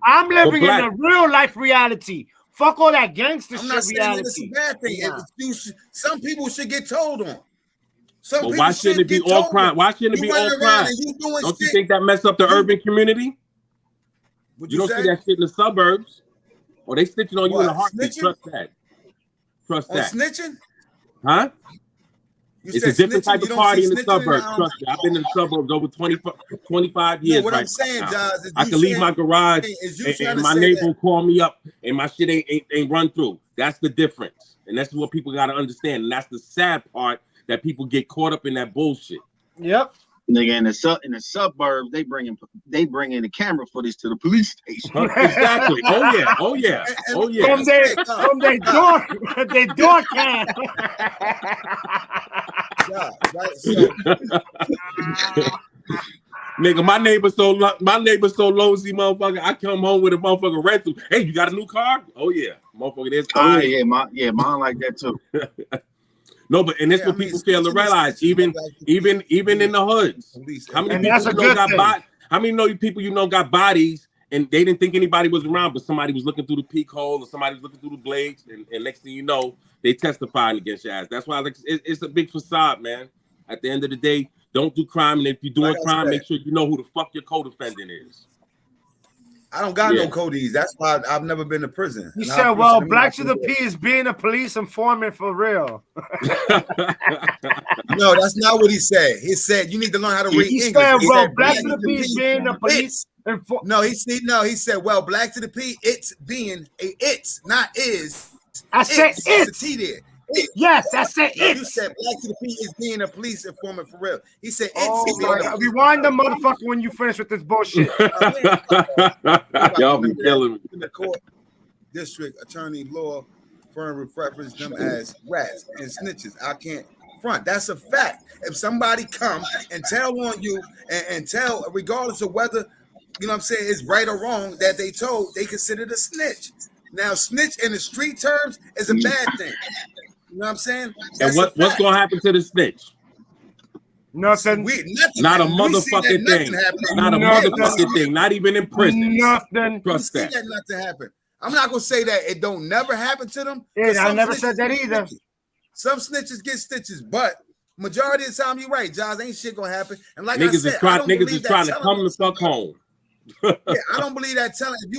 I'm living in a real life reality. Fuck all that gangster shit reality. It's a bad thing. Yeah. Some people should get told on. But why shouldn't it be all crime? Why shouldn't it be all crime? Don't you think that mess up the urban community? You don't see that shit in the suburbs. Or they snitching on you in a heartbeat. Trust that. Snitching? Huh? It's a different type of party in the suburbs. Trust me. I've been in the suburbs over 25 years. What I'm saying, Josh, I can leave my garage and my neighbor will call me up and my shit ain't run through. That's the difference. And that's what people got to understand. And that's the sad part, that people get caught up in that bullshit. Yep. Nigga, in the suburbs, they bring in the camera footage to the police station. Exactly. Oh yeah. From their door cam. Yeah, right. Nigga, my neighbor's so lousy, motherfucker. I come home with a motherfucker rental. Hey, you got a new car? Oh yeah, motherfucker. There's mine like that too. No, but and that's what people fail to realize. Even in the hoods, how many people you know got bodies and they didn't think anybody was around, but somebody was looking through the peek hole or somebody was looking through the blades, and next thing you know, they testifying against your ass. That's why it's a big facade, man. At the end of the day, don't do crime, and if you're doing crime, make sure you know who the fuck your co-defendant is. I don't got no Cody's. That's why I've never been to prison. He said, well, Blacktothep is being a police informant for real. No, that's not what he said. He said, you need to learn how to read English. Said, well, Blacktothep is being a police informant. No, he said, well, Blacktothep, it's not is. I said it's. T there. Yes, I said it. You said Blacktothep is being a police informant for real. He said it's. Rewind the motherfucker when you finish with this bullshit. Y'all be killing me. In the court, district attorney law firm reference them as rats and snitches. I can't front. That's a fact. If somebody come and tell on you and tell, regardless of whether, you know what I'm saying, it's right or wrong that they told, they considered a snitch. Now, snitch in the street terms is a bad thing. You know what I'm saying? That's and what's gonna happen to the snitch? Nothing. Not a motherfucking thing. Not a motherfucking thing. Not even in prison. Nothing. Trust that. Nothing happen. I'm not gonna say that it don't never happen to them. Yeah, I never said that either. Some snitches get stitches, but majority of the time you're right, Josh. Ain't shit gonna happen. And like niggas I said, niggas is trying to come the fuck home. Yeah, I don't believe that telling. If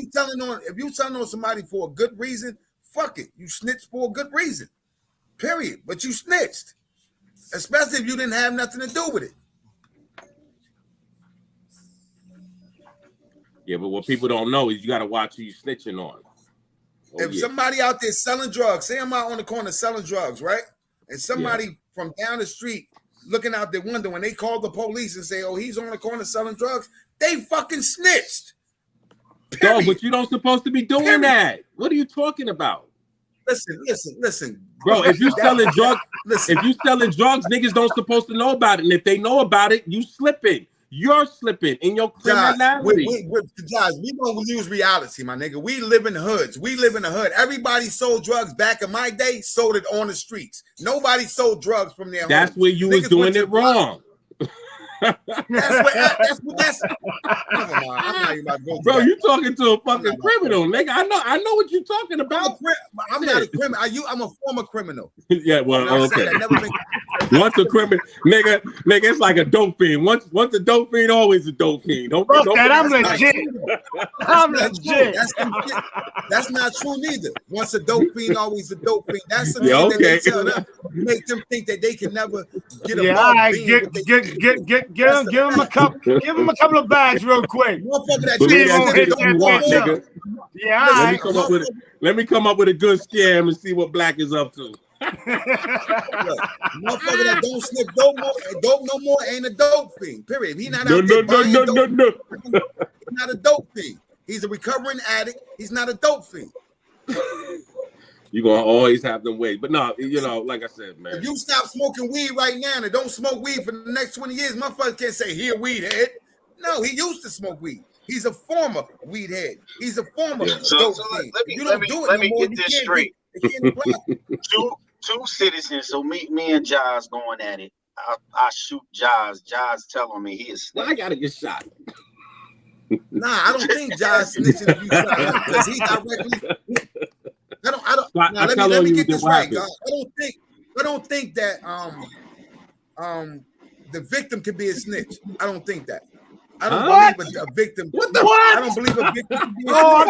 you telling on somebody for a good reason, fuck it. You snitched for a good reason. Period. But you snitched. Especially if you didn't have nothing to do with it. Yeah, but what people don't know is you got to watch who you snitching on. If somebody out there selling drugs, say I'm out on the corner selling drugs, right? And somebody from down the street looking out their window when they call the police and say, oh, he's on the corner selling drugs, they fucking snitched. No, but you don't supposed to be doing that. What are you talking about? Listen. Bro, if you selling drugs, niggas don't supposed to know about it. And if they know about it, you slipping. You're slipping in your criminality. Guys, we don't use reality, my nigga. We live in hoods. We live in the hood. Everybody sold drugs back in my day, sold it on the streets. Nobody sold drugs from their That's homes. where you was doing it wrong. That's never mind. I'm not even about to go. Bro, you talking to a fucking criminal, nigga. I know what you're talking about. I'm not a criminal. I'm a former criminal. Yeah, well, okay. Once a criminal, nigga, it's like a dope fiend. Once a dope fiend, always a dope fiend. Don't that. I'm legit. I'm legit. That's not true neither. Once a dope fiend, always a dope fiend. That's the thing that they tell them, make them think that they can never get a give him a couple of bags real quick. Let me come up with a good scam and see what Black is up to. Motherfucker that don't sniff dope no more ain't a dope fiend. Period. He not no. He's not a dope fiend. He's a recovering addict. He's not a dope fiend. You're gonna always have them wait. But no, you know, like I said, man. If you stop smoking weed right now and don't smoke weed for the next 20 years, motherfucker can't say he a weed head. No, he used to smoke weed. He's a former weed head. He's a former dope fiend. Let me get this straight. Two citizens, so me and Jaz going at it. I shoot Jaz. Jaz telling me he is. Well, I gotta get shot. Nah, I don't think Jaz snitching if you shot him because he directly. Let me get this right, God. I don't think that the victim can be a snitch. I don't think that. I don't believe a victim. What? I don't believe a victim can be a snitch. I'm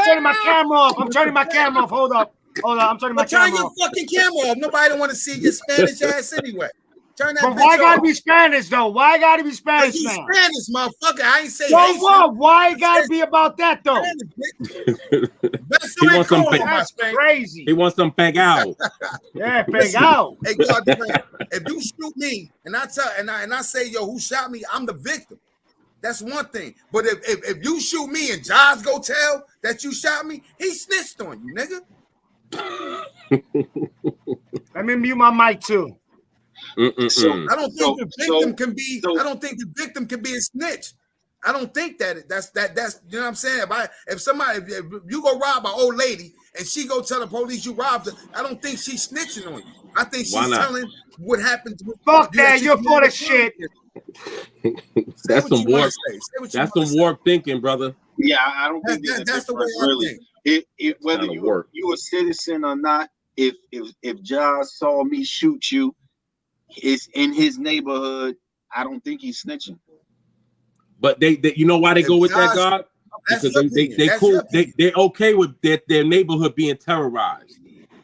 turning my camera off. Hold up. I'm turning my camera off. Turn your fucking camera off. Nobody don't want to see your Spanish ass anyway. Turn that. But why gotta be Spanish though? Why gotta be Spanish now? Spanish, motherfucker. I ain't say. Why gotta be about that though? That's crazy. He wants some pegao. Yeah, pegao. Hey, God, if you shoot me and I say, yo, who shot me? I'm the victim. That's one thing. But if you shoot me and Josh go tell that you shot me, he snitched on you, nigga. Let me mute my mic too. So I don't think the victim can be. I don't think the victim can be a snitch. I don't think that's you know what I'm saying. If you go rob an old lady and she go tell the police you robbed her, I don't think she's snitching on you. I think she's telling what happened. Fuck that, you're full of shit. That's some warped. That's some warped thinking, brother. Yeah, I don't think that's the way really. If whether you a citizen or not, if Josh saw me shoot you, it's in his neighborhood. I don't think he's snitching. But they you know why they go with that, God? Because they're okay with their neighborhood being terrorized.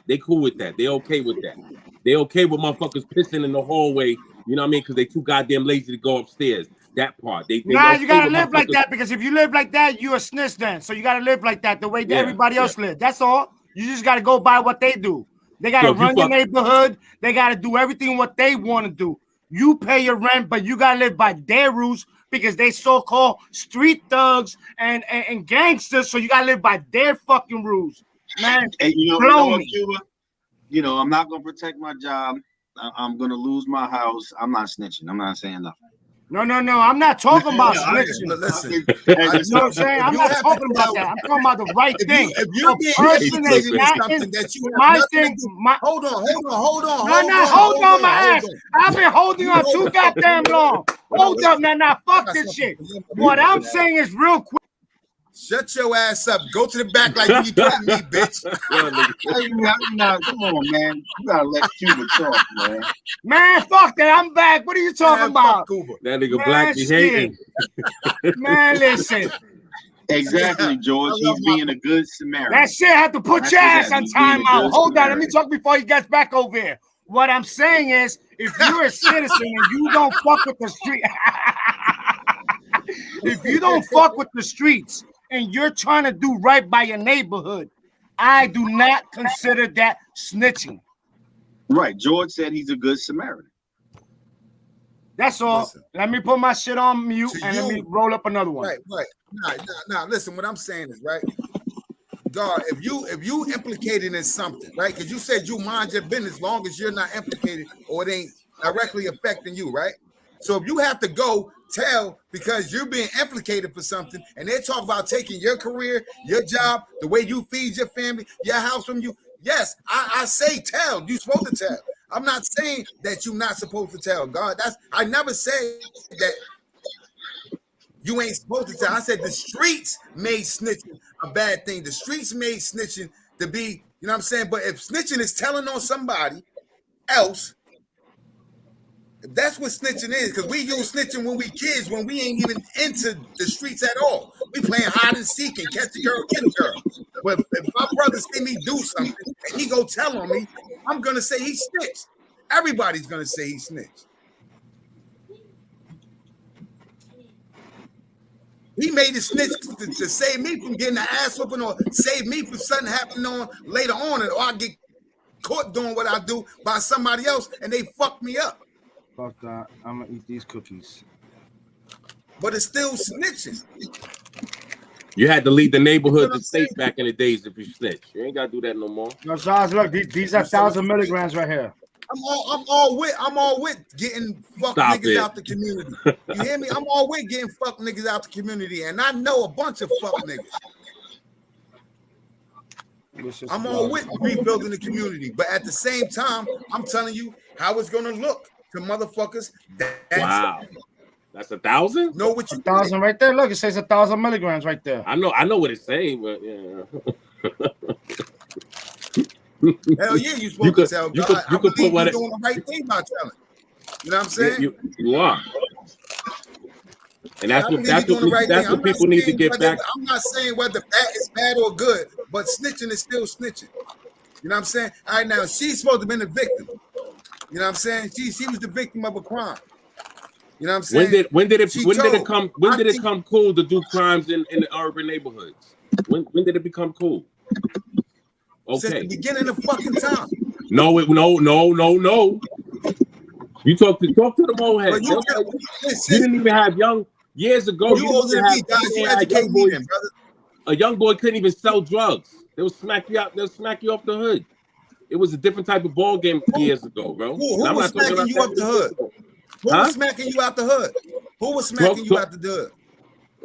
They cool with that. They okay with that. They okay with motherfuckers pissing in the hallway. You know what I mean? Because they too goddamn lazy to go upstairs. That part. They you gotta live like that, because if you live like that, you're a snitch then. So you gotta live like that the way that everybody else lives. That's all. You just gotta go by what they do. They gotta run your neighborhood. They gotta do everything what they want to do. You pay your rent, but you gotta live by their rules because they so-called street thugs and gangsters. So you gotta live by their fucking rules, man. And you know what, Cuba? You know, I'm not gonna protect my job. I'm gonna lose my house. I'm not snitching. I'm not saying nothing. No. I'm not talking about snitching. Listen, you know what I'm saying? I'm not talking about that. I'm talking about the right thing. If you're being educated in something that you have nothing to do, hold on. Hold on, my ass. I've been holding on too goddamn long. Hold up, now, fuck this shit. What I'm saying is real quick. Shut your ass up. Go to the back like you threatened me, bitch. Come on, man. You gotta let Cuba talk, man. Man, fuck that. I'm back. What are you talking about? That nigga Black be hating. Man, listen. Exactly, George. He's being a good Samaritan. That shit have to put your ass on timeout. Hold on. Let me talk before he gets back over here. What I'm saying is, if you're a citizen and you don't fuck with the street, if you don't fuck with the streets, and you're trying to do right by your neighborhood, I do not consider that snitching. Right. George said he's a good Samaritan. That's all. Listen, let me put my shit on mute and let me roll up another one. Right. Nah, listen, what I'm saying is, right, God, if you implicated in something, right, because you said you mind your business as long as you're not implicated or it ain't directly affecting you, right? So if you have to go tell because you're being implicated for something and they talk about taking your career, your job, the way you feed your family, your house from you, yes, I say tell. You're supposed to tell. I'm not saying that you're not supposed to tell. God, I never said that you ain't supposed to tell. I said the streets made snitching a bad thing. The streets made snitching to be, you know what I'm saying? But if snitching is telling on somebody else, that's what snitching is, because we use snitching when we kids, when we ain't even into the streets at all. We playing hide and seek and catch the girl, get the girl. But if my brother see me do something and he go tell on me, I'm gonna say he snitched. Everybody's gonna say he snitched. He made a snitch to save me from getting the ass whooping or save me from something happening on later on, or I get caught doing what I do by somebody else and they fuck me up. Fuck that. I'm gonna eat these cookies. But it's still snitching. You had to leave the neighborhood to state back in the days if you snitch. You ain't gotta do that no more. No, Charles, look, these are 1,000 milligrams right here. I'm all with getting fuck niggas out the community. You hear me? I'm all with getting fuck niggas out the community, and I know a bunch of fuck niggas. I'm all with rebuilding the community, but at the same time, I'm telling you how it's gonna look to motherfuckers. Wow, that's 1,000. Know what you 1,000 right there. Look, it says 1,000 milligrams right there. I know what it's saying, but yeah. Hell yeah, you supposed to tell God. You could put what doing the right thing by telling. You know what I'm saying? You are. And that's what people need to get back. I'm not saying whether that is bad or good, but snitching is still snitching. You know what I'm saying? All right, now she's supposed to have been the victim. You know what I'm saying? She was the victim of a crime. You know what I'm saying? When did it come cool to do crimes in the urban neighborhoods? When did it become cool? Okay. Since the beginning of fucking time. No. You talk to the old heads. You didn't even have years ago. You older than me, guys. You educate me, then, brother. A young boy couldn't even sell drugs. They would smack you out. They'll smack you off the hood. It was a different type of ball game years ago, bro. Who was smacking you up the hood? Who was smacking you out the hood? Who was smacking you out the hood?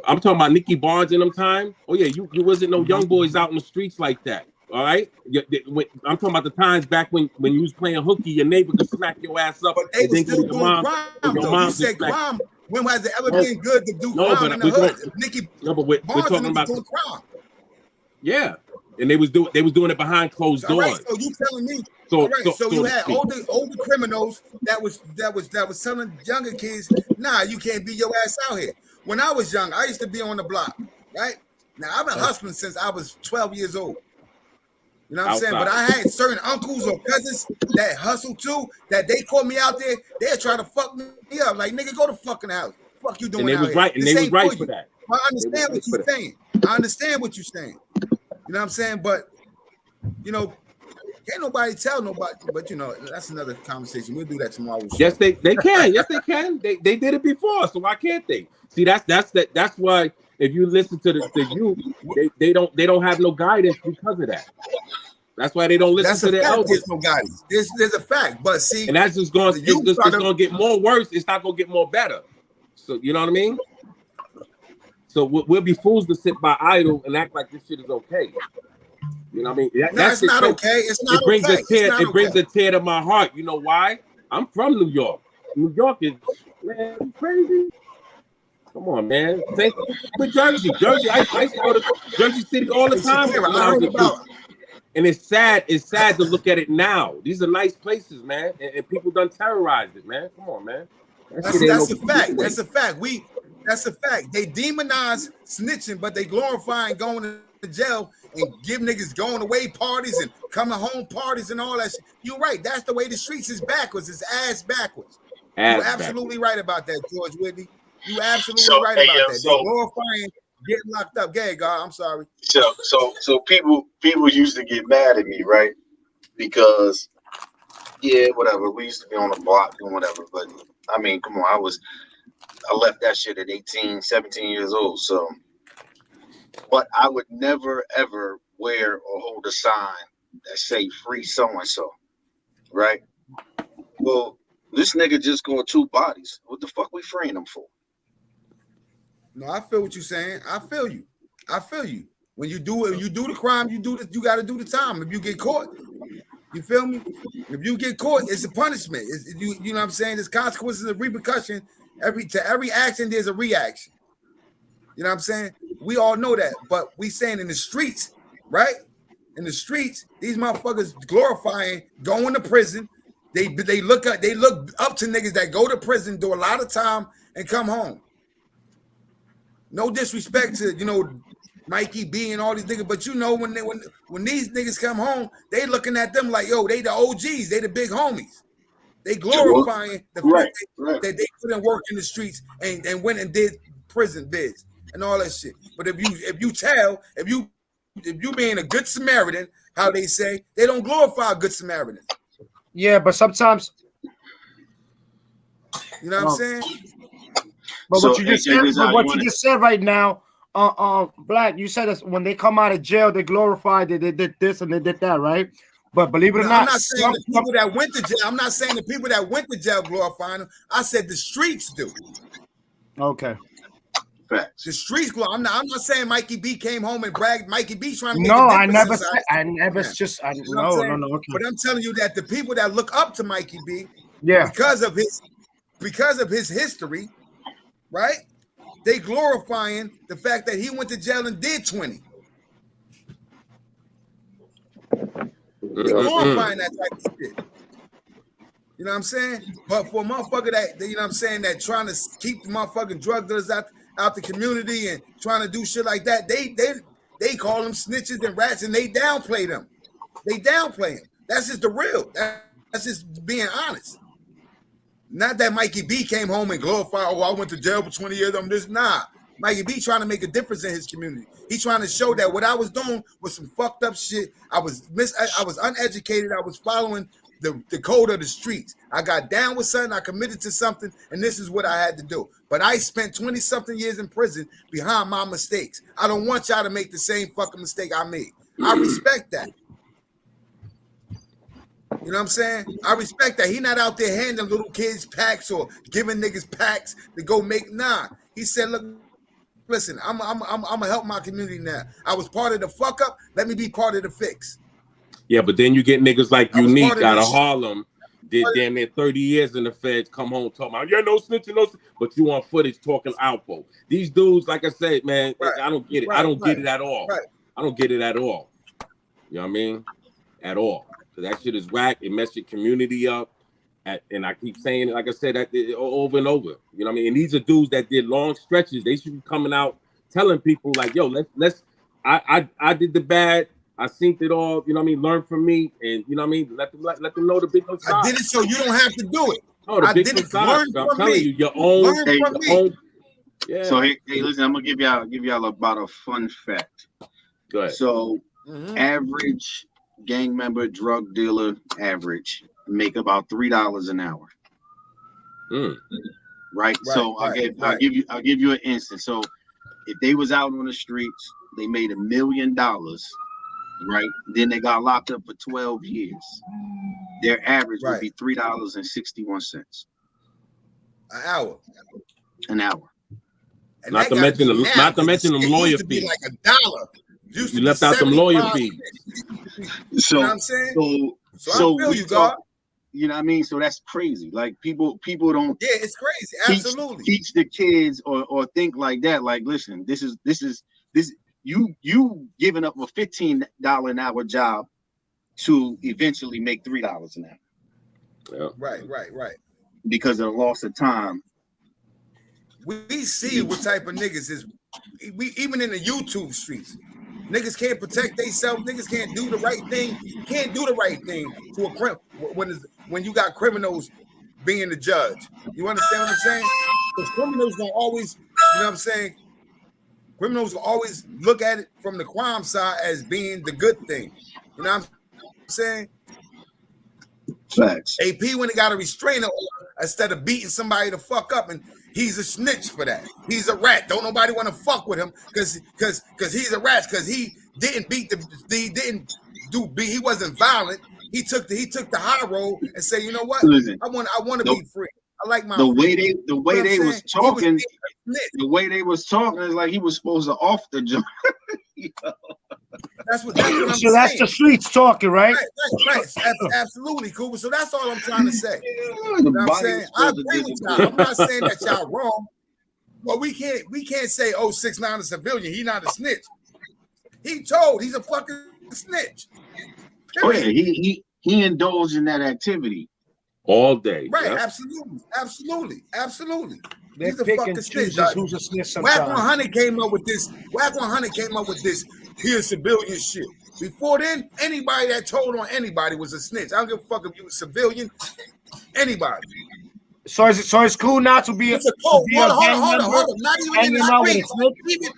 I'm talking about Nicky Barnes in them time. Oh yeah, you wasn't no young boys out in the streets like that. All right, I'm talking about the times back when you was playing hooky, your neighbor could smack your ass up, But they and were then go still to your doing mom. crime, Your though. mom You said smack. crime. When has it ever No. been good to do No, crime but in the we're hood? talking- Nicky No, but we're Barnes talking was about doing crime. yeah, and they was doing it behind closed All right, doors. so you telling me? So, All right, so you to had speak. older criminals that was telling younger kids, nah, you can't be your ass out here. When I was young, I used to be on the block, right? Now I've been hustling since I was 12 years old. You know what I'm saying? But I had certain uncles or cousins that hustled too, that they called me out there, they're trying to fuck me up. Like, nigga, go to fucking house. Fuck you doing And they out was here. right, and This they was ain't right for for you. that. I understand what you're saying. I understand what you're saying. You know what I'm saying? But, you know, can't nobody tell nobody. But, you know, that's another conversation. We'll do that tomorrow. Yes, they can. Yes, they can. They did it before, so why can't they? See, that's why if you listen to the youth, they don't have no guidance because of that. That's why they don't listen That's to a their fact. elders. There's no guidance. There's a fact. But see, And that's just going the it's youth just try to- going to get more worse. It's not going to get more better. So you know what I mean? So we'll be fools to sit by idle and act like this shit is okay. You know what I mean? No, it's not okay. It's not it brings okay. a tear. It's not It brings okay. a tear to my heart. You know why? I'm from New York. New York is, man, you crazy. Come on, man. Same with Jersey. Jersey, I used to go to Jersey City all the Hey, time Shakira, when I I was heard a about. kid. And it's sad. It's sad to look at it now. These are nice places, man, and people done terrorized it, man. Come on, man. That's a fact. That's a fact. That's a fact. They demonize snitching, but they glorifying going to jail and give niggas going away parties and coming home parties and all that shit. You're right. That's the way the streets is backwards. It's ass backwards. You're absolutely right about that, George Whitney. You absolutely right about that. They glorifying getting locked up. Gay God, I'm sorry. So people used to get mad at me, right? Because yeah, whatever. We used to be on the block and whatever, but I mean, come on, I left that shit at 18, 17 years old. So, but I would never ever wear or hold a sign that say free so and so, right? Well, this nigga just got 2 bodies. What the fuck we freeing him for? No, I feel what you're saying. I feel you. When you do it, you do the crime, you got to do the time. If you get caught, you feel me? If you get caught, it's a punishment. You know what I'm saying? There's consequences and repercussion. To every action, there's a reaction. You know what I'm saying? We all know that, but we saying in the streets, right? In the streets, these motherfuckers glorifying going to prison. They look up to niggas that go to prison, do a lot of time, and come home. No disrespect to Mikey B and all these niggas, but when these niggas come home, they looking at them like, yo, they the OGs, they the big homies. They glorifying the fact that they put in work in the streets and went and did prison bids and all that shit. But if you being a good Samaritan, how they say, they don't glorify good Samaritans. Yeah, but sometimes, you know what I'm saying? But what you just said right now, Black, you said that when they come out of jail, they glorified they did this and they did that, right? But believe it or not, I'm not saying the people that went to jail. I'm not saying the people that went to jail glorifying them. I said the streets do. Okay. Facts. The streets glow. I'm not saying Mikey B came home and bragged. Mikey B trying to make no, a I never said. No. Okay. But I'm telling you that the people that look up to Mikey B, because of his history, right? They glorifying the fact that he went to jail and did 20. They glorifying that type of shit. You know what I'm saying? But for a motherfucker that trying to keep the motherfucking drug dealers out the community and trying to do shit like that, they call them snitches and rats and they downplay them. They downplay them. That's just the real. That's just being honest. Not that Mikey B came home and glorified, I went to jail for 20 years. I'm this. Nah. Mikey B trying to make a difference in his community. He's trying to show that what I was doing was some fucked up shit. I was uneducated. I was following the code of the streets. I got down with something. I committed to something, and this is what I had to do. But I spent 20-something years in prison behind my mistakes. I don't want y'all to make the same fucking mistake I made. I respect that. You know what I'm saying? I respect that. He not out there handing little kids packs or giving niggas packs to go make. Nah. He said, look, listen, I'm gonna help my community now. I was part of the fuck up. Let me be part of the fix. Yeah, but then you get niggas like Unique out of Harlem, did damn near 30 years in the feds, come home talking about, yeah, no snitching, no, but you on footage talking Alpo. These dudes, like I said, man, I don't get it. I don't get it at all. I don't get it at all. You know what I mean? At all. So that shit is whack. It messed your community up. And I keep saying it, like I said, that over and over. You know what I mean? And these are dudes that did long stretches. They should be coming out telling people like, yo, let's I did the bad. I synced it all, you know what I mean? Learn from me, and you know what I mean? Let them know the big side. I did it so you don't have to do it. Oh, the big side. I'm telling you, your own. Yeah. So hey, listen, I'm gonna give y'all about a fun fact. Go ahead. So average gang member, drug dealer, average make about $3 an hour. Right. So I'll give you an instance. So if they was out on the streets, they made $1 million. Right, then they got locked up for 12 years. Their average would be $3.61 an hour. An hour. And not to mention the lawyer fee. Like $1. You left out some lawyer fees. So you know what I'm saying? So I feel you, God. You know what I mean? So that's crazy. Like people don't. Yeah, it's crazy. Absolutely. Teach the kids or think like that. Like, listen, this is. You giving up a $15 an hour job to eventually make $3 an hour. Yeah. Right. Because of the loss of time. We see what type of niggas is. We even in the YouTube streets, niggas can't protect themselves. Niggas can't do the right thing. Can't do the right thing to a when you got criminals being the judge. You understand what I'm saying? Because criminals gonna always, you know what I'm saying. Criminals will always look at it from the crime side as being the good thing. You know what I'm saying? Facts. AP when he got a restrainer order instead of beating somebody to fuck up, and he's a snitch for that. He's a rat. Don't nobody want to fuck with him because he's a rat, because he didn't he wasn't violent. He took the high road and said, you know what? Listen, I want to be free. I like my the way they was talking. The way they was talking is like he was supposed to off the joint. That's what I'm saying. So that's the streets talking, right? Right. Absolutely, Cuba. So that's all I'm trying to say. You know what I'm saying? I agree with y'all. I'm not saying that y'all wrong. Well, we can't say, oh, 6ix9ine a civilian. He not a snitch. He's a fucking snitch. Oh yeah, he indulged in that activity all day. Right, yeah. absolutely. They're He's a picking fucking snitch. who's a snitch Whack sometimes. 100 came up with this. Here's civilian shit. Before then, anybody that told on anybody was a snitch. I don't give a fuck if you a civilian. Anybody. So it's cool not to be. It's a code. Hold on. Not even in the streets.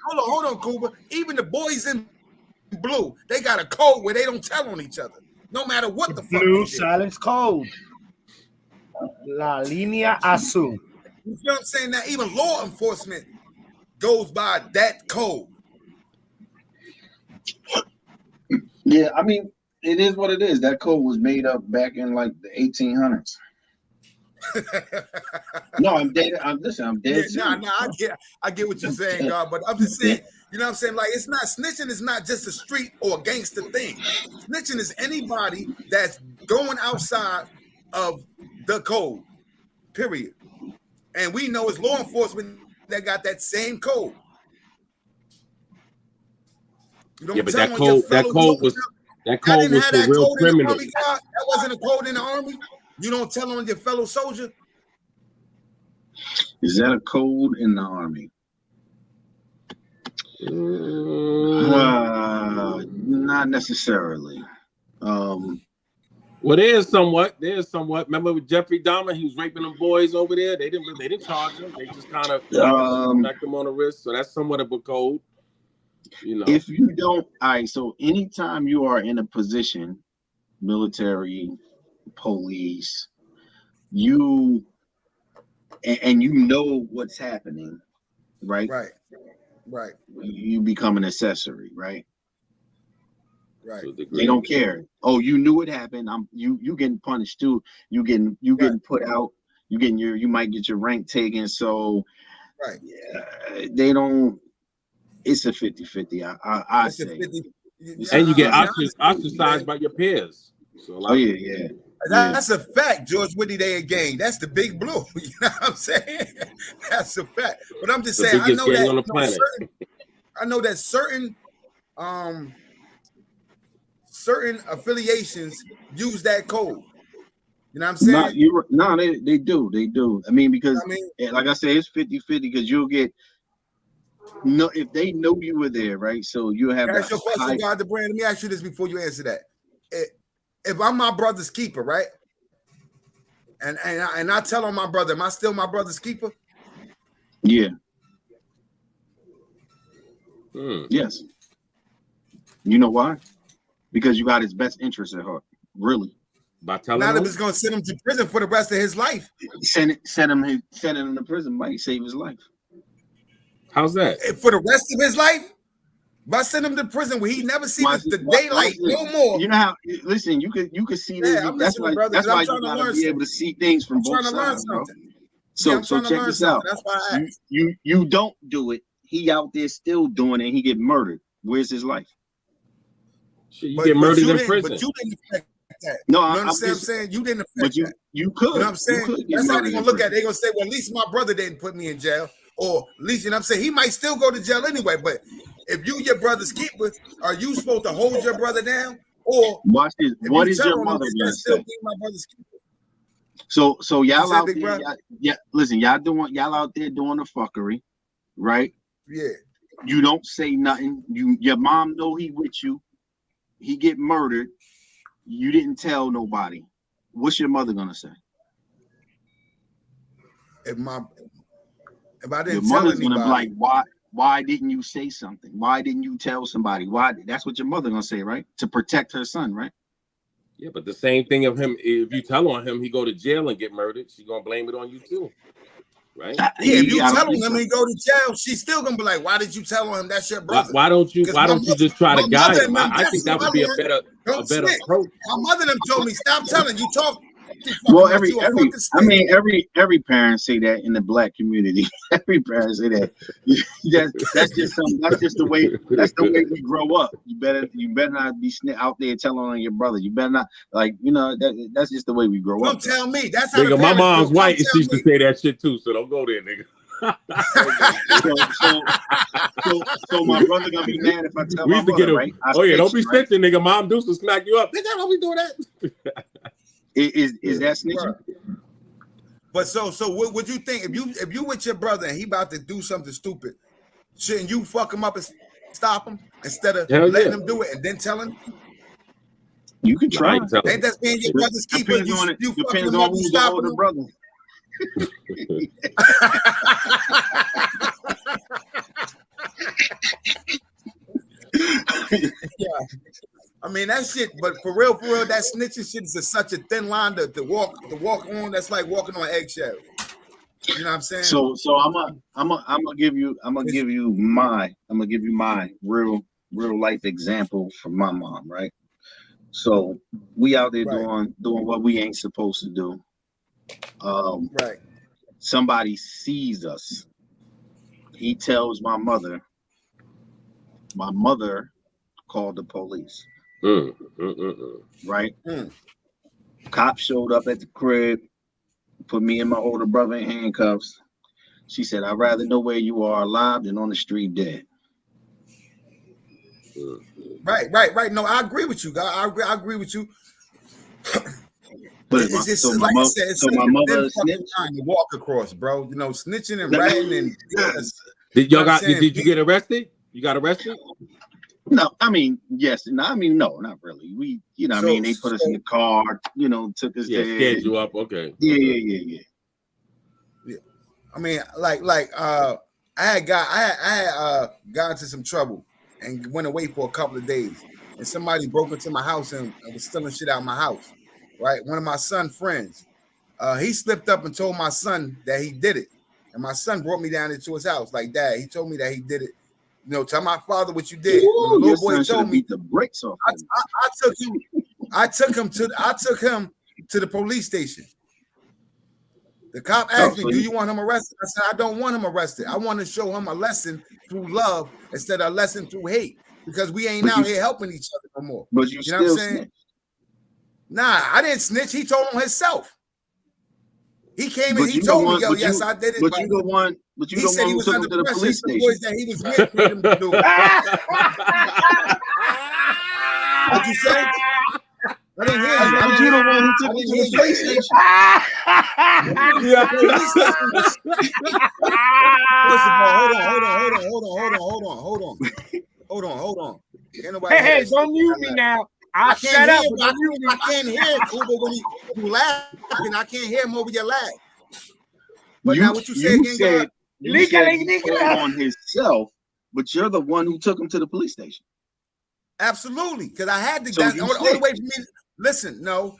Hold on, Cuba. Even the boys in blue, they got a code where they don't tell on each other, no matter what the fuck. Blue silence code. La línea azul. You know what I'm saying? That even law enforcement goes by that code. Yeah, I mean, it is what it is. That code was made up back in like the 1800s. No, I'm dead. I'm dead. Yeah, I get what you're saying, God. But I'm just saying, you know what I'm saying? Like, it's not snitching is not just a street or a gangster thing. Snitching is anybody that's going outside of the code. Period. And we know it's law enforcement that got that same code. You don't but that code was for real criminals. That wasn't a code in the army. You don't tell on your fellow soldier. Is that a code in the army? Not necessarily. Well, there's somewhat. Remember with Jeffrey Dahmer, he was raping them boys over there. They didn't charge him. They just kind of smacked him on the wrist. So that's somewhat of a code. You know. If you don't, so anytime you are in a position, military, police, you know what's happening, right? Right. You become an accessory, right? Right. They don't care. Oh, you knew it happened. You getting punished too. You getting put out. You might get your rank taken. So right. Yeah, they don't. It's a 50-50. I It's a say. 50. And you get I mean, ostracized by your peers. So Oh yeah. That's a fact, George Whitney. They a gang. That's the big blue. You know what I'm saying? That's a fact. But I'm just the saying, biggest gang on the planet. I know that certain affiliations use that code. You know what I'm saying? They do. I mean, because like I said, it's 50-50 because you'll get if they know you were there, right? So you have Ask your question, God the brand. Let me ask you this before you answer that. If I'm my brother's keeper, right? And I tell on my brother, am I still my brother's keeper? Yeah. Yes. You know why? Because you got his best interest at heart. Really. By telling Now him? that it's going to send him to prison for the rest of his life. Sending him to prison might save his life. How's that? For the rest of his life? By sending him to prison where he never see the daylight no more. You know how? Listen, you could see this. I'm that's listening, why. brother, That's why I'm you trying to gotta learn be able to see things from both sides, bro. So check this out. That's why I asked. You don't do it. He out there still doing it. And he get murdered. Where's his life? Shit, you get murdered in prison. But you didn't affect that. No, you understand what I'm saying? You didn't affect but that. You could. You know what I'm saying? That's how they're gonna look at it. They're gonna say, well, at least my brother didn't put me in jail. Or at least, you know what I'm saying? He might still go to jail anyway. But if you your brother's keeper, are you supposed to hold your brother down? Or watch this. What is your mother gonna say? My brother's keeper? So y'all out there, listen, y'all out there doing the fuckery, right? Yeah. You don't say nothing. Your mom know he with you. He get murdered. You didn't tell nobody. What's your mother gonna say? If I didn't your tell mother's anybody, gonna be like, why didn't you say something? Why didn't you tell somebody? Why? That's what your mother gonna say, right? To protect her son, right? Yeah, but the same thing of him. If you tell on him, he go to jail and get murdered. She's gonna blame it on you too, right? Yeah, if you tell on him and he go to jail, she's still gonna be like, "Why did you tell on him? That's your brother." Why don't you just try to guide him? I think that would be a better approach. My mother them told me, "Stop telling you talk." Well, every parent say that in the black community. Every parent say that. That's just the way. That's the way we grow up. You better not be out there telling on your brother. You better not, that's just the way we grow up. Don't tell me. That's how. Nigga, my mom's white and she used to say that shit too. So don't go there, nigga. so my brother gonna be mad if I tell my mother, right? Don't be snitching, nigga. Mom Deuce will smack you up. Nigga, don't be doing that. Is that snitching? But so what would you think if you with your brother and he about to do something stupid? Shouldn't you fuck him up and stop him instead of letting him do it and then tell him? You can try. Ain't that being your brother's keeper? You depends on who's the older brother. Yeah. I mean that shit, but for real, that snitching shit is such a thin line to walk on. That's like walking on eggshells. You know what I'm saying? So I'm gonna give you my real life example from my mom, right? So we out there doing what we ain't supposed to do. Right. Somebody sees us. He tells my mother. My mother called the police. Right? Cops showed up at the crib, put me and my older brother in handcuffs. She said, "I'd rather know where you are alive than on the street dead." Right. No, I agree with you, God. I agree with you. But it's just so like I said, it's my mother fucking time to walk across, bro. You know, snitching and ratting and did you get arrested? You got arrested? No, I mean, yes. No, I mean, no, not really. We, they put us in the car, took us there. Scared you up, okay. Yeah. I mean, I had got into some trouble and went away for a couple of days. And somebody broke into my house and was stealing shit out of my house. Right? One of my son's friends. He slipped up and told my son that he did it. And my son brought me down into his house. Like, Dad, he told me that he did it. Tell my father what you did. Ooh, the little boy told me beat the brakes off. I took him to the police station. The cop asked me, "Do you want him arrested?" I said, "I don't want him arrested. I want to show him a lesson through love instead of a lesson through hate, because we ain't out here helping each other no more." But you know what I'm still saying? snitch. Nah, I didn't snitch. He told on himself. He came But and he you told the me, one- "Yo, but yes, you- I did it." But you the one. But you He the said one he who was took him under to the pressure. police The boys station. that he was with for him to do it. What'd you say? I didn't hear you. But you the one who took him to the police station. First of all, hold on. Ain't nobody hear Hey, that don't shit. mute me now. I I'll can't shut up. hear. I can't hear Cuba when you laughing. I can't hear him over your laugh. But now what you say again, God? You said he told on himself, but you're the one who took him to the police station. Absolutely, because I had to. So That's you the only way for me. Listen, no.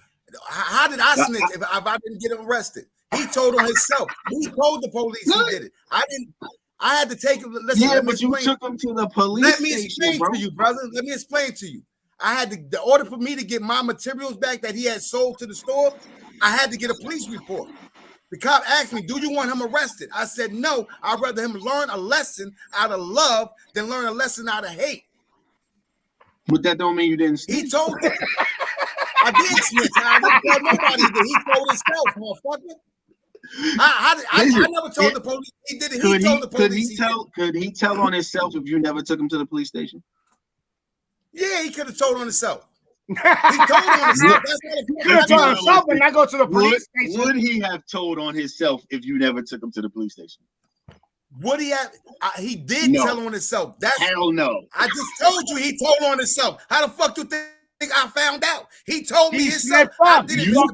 How did I snitch if I didn't get him arrested? He told on himself. He told the police he did it. I didn't. I had to take him. Listen, Yeah, but you took him to the police Let me station, explain bro. to you, brother. Let me explain to you. I had to, the order for me to get my materials back that he had sold to the store, I had to get a police report. The cop asked me, "Do you want him arrested?" I said, "No. I'd rather him learn a lesson out of love than learn a lesson out of hate." But that don't mean you didn't snitch. He told me. I did snitch. I didn't tell nobody that he told himself, motherfucker. I never told the police he did it. He told the police. Could he tell on himself if you never took him to the police station? Yeah, he could have told on himself. He told on himself. He could have told himself and not go to the police station. Would he have told on himself if you never took him to the police station? Would he have? He did tell on himself. That's hell no. I just told you he told on himself. How the fuck you think I found out? He told me himself. I did it. You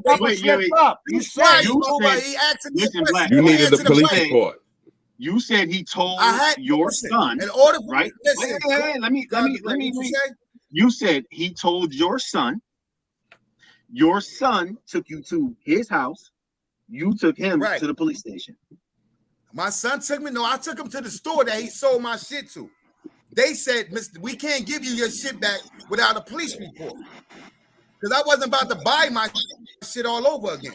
said he asked me listen, Black. You needed a police report. You said he told your son. In order for right? Listen, Wait, let me You said he told your son. Your son took you to his house. You took him to the police station. My son took me. No, I took him to the store that he sold my shit to. They said, "Mister, we can't give you your shit back without a police report." Because I wasn't about to buy my shit all over again.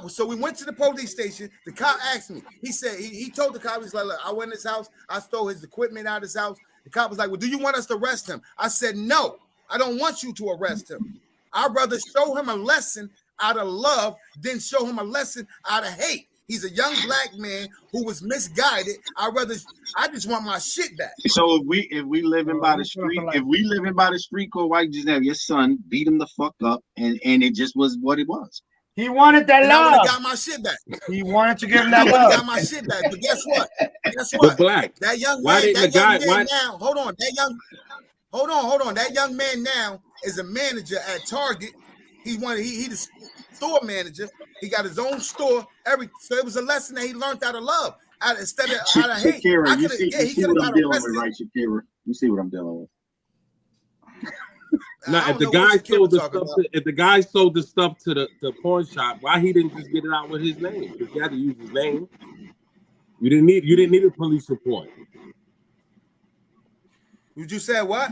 So we went to the police station. The cop asked me. He said he told the cop, he's like, "Look, I went in his house. I stole his equipment out of his house." The cop was like, "Well, do you want us to arrest him?" I said, "No, I don't want you to arrest him. I'd rather show him a lesson out of love than show him a lesson out of hate. He's a young black man who was misguided. I just want my shit back." So if we living by the street, code, why you just have your son beat him the fuck up and it just was what it was? He wanted that love. I would have got my shit back. He wanted to give him that I love. got my shit back. But guess what? But Black, that young why man, didn't the guy? Why? Now, hold on. That young man now is a manager at Target. He the store manager. He got his own store. So it was a lesson that he learned out of love, instead of out of hate. Shakira, you see what I'm dealing with, right, Shakira? You see what I'm dealing with. Now, if the guy sold the stuff to the pawn shop, why he didn't just get it out with his name? Because he had to use his name. You didn't need a police report. You said what?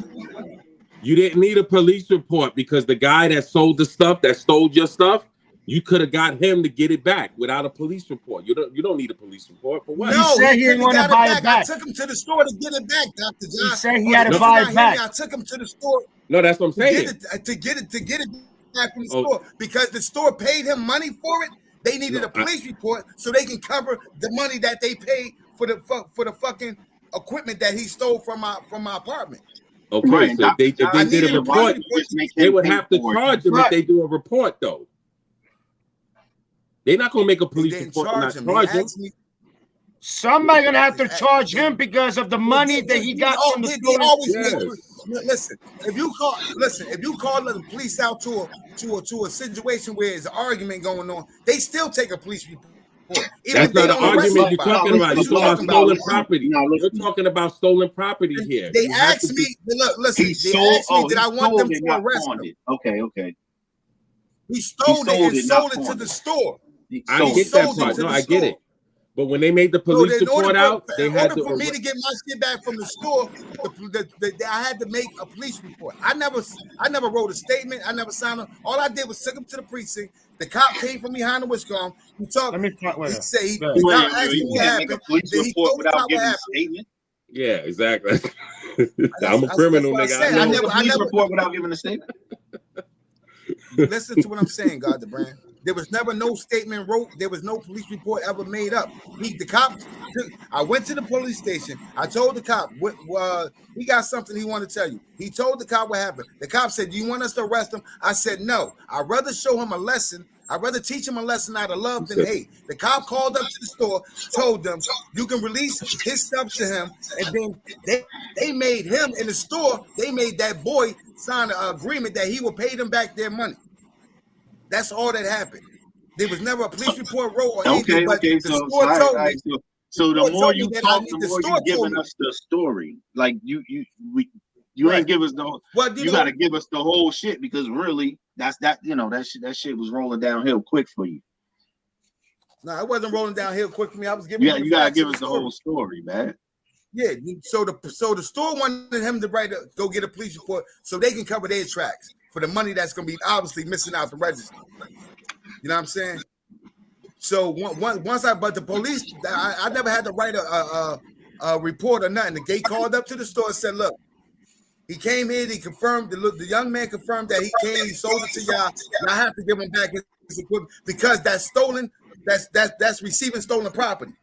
You didn't need a police report because the guy that sold the stuff, that stole your stuff, you could have got him to get it back without a police report. You don't need a police report for what? No, he said he didn't want to buy it back. I took him to the store to get it back, Dr. John. He said he had to buy it back. I took him to the store. No, that's what I'm saying. To get it back from the store, because the store paid him money for it. They needed a police report so they can cover the money that they paid for the fucking equipment that he stole from my apartment. Okay, right, so if they did a report, they would have to charge him if they do a report, though. They're not gonna make a police report and not charge him. Somebody's gonna have to charge him because of the money that he got from the store. Listen, if you call the police out to a situation where there's an argument going on, they still take a police report. That's not an argument you're talking about. You're talking about stolen property. You're talking about stolen property here. They asked me, look, listen, they asked me did I want them to arrest him. Okay. He stole it and sold it to the store. I get that part. No, I get it. But when they made the police report out, they had to. For me to get my shit back from the store, I had to make a police report. I never wrote a statement. I never signed it. All I did was took him to the precinct. The cop came from behind the wishcom. He talked. Let me he said he you can't make a police report without giving a statement. Yeah, exactly. I'm a criminal, nigga. I never police report without giving a statement. Listen to what I'm saying, God the brand. There was never no statement wrote. There was no police report ever made up. The cop. I went to the police station. I told the cop he got something he wanted to tell you. He told the cop what happened. The cop said, "Do you want us to arrest him?" I said, "No. I'd rather show him a lesson. I'd rather teach him a lesson out of love than hate." The cop called up to the store, told them, "You can release his stuff to him," and then they made him in the store. They made that boy sign an agreement that he will pay them back their money. That's all that happened. There was never a police report wrote or anything. So the more you talk, the more you giving us the story. Like you ain't give us the whole. You got to give us the whole shit because really, that shit was rolling downhill quick for you. No, it wasn't rolling downhill quick for me. I was giving. You gotta give us the whole story, man. Yeah. So the store wanted him to go get a police report so they can cover their tracks for the money that's gonna be obviously missing out the register. You know what I'm saying? So but the police, I never had to write a report or nothing. The gate called up to the store and said, "Look, he came here. He confirmed. The young man confirmed that he came. He sold it to y'all. Y'all have to give him back his equipment because that's stolen. That's receiving stolen property."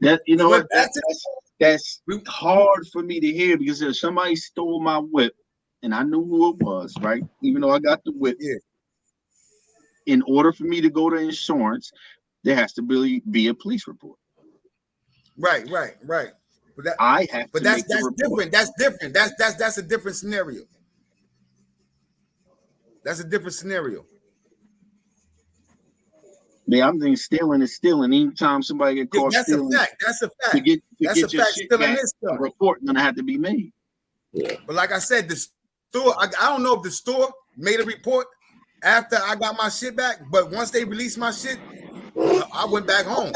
That's hard for me to hear because if somebody stole my whip and I knew who it was, right? Even though I got the whip, in order for me to go to insurance, there has to be a police report. Right. But that's different. That's different. That's a different scenario. That's a different scenario. Yeah, I'm thinking stealing is stealing. Anytime somebody get caught stealing, that's a fact. To get that's your a fact. shit Stealing back, is stealing. a report gonna have to be made. Yeah. But like I said, the store. I don't know if the store made a report after I got my shit back. But once they released my shit, I went back home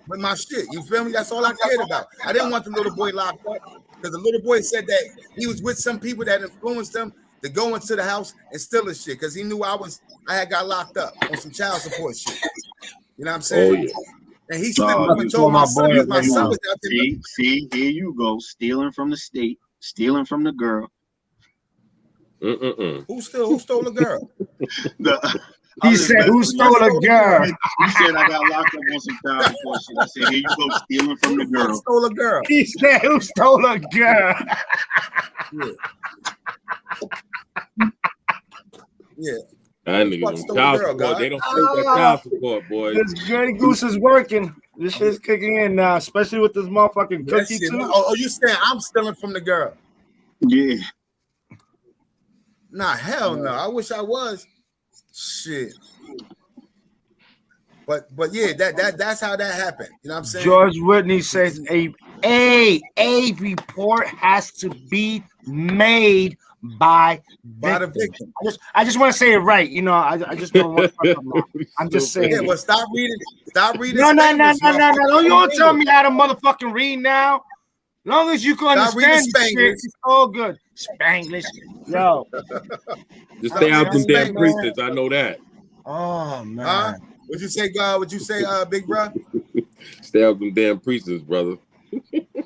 with my shit. You feel me? That's all I cared about. I didn't want the little boy locked up because the little boy said that he was with some people that influenced him to go into the house and steal his shit because he knew I had got locked up on some child support shit. You know what I'm saying? Oh, yeah. And he slipped up and told my son was out there. See, here you go, stealing from the state, stealing from the girl. Who stole a girl? He said, "Who stole a girl?" He said, "I got locked up on some child support shit." I said, "Here you go, stealing from the girl." Who stole a girl? He said, "Who stole a girl?" Yeah. That nigga on child support. They don't pay that child support, boy. This Granny Goose is working. This shit's kicking in now, especially with this motherfucking cookie too. Oh, you saying I'm stealing from the girl? Yeah. Nah, hell no. I wish I was. Shit. But yeah, that's how that happened. You know what I'm saying? George Whitney says a report has to be made by the victim. I just want to say it right. You know, I just don't want to I'm just saying. Yeah, well, stop reading. No. Don't you want to tell me how to motherfucking read now? As long as you can understand this shit, it's all good. Spanglish. Yo. Just stay out them damn precincts. I know that. Oh, man. Huh? What'd you say, God? What'd you say, big bro? Stay out them damn precincts, brother.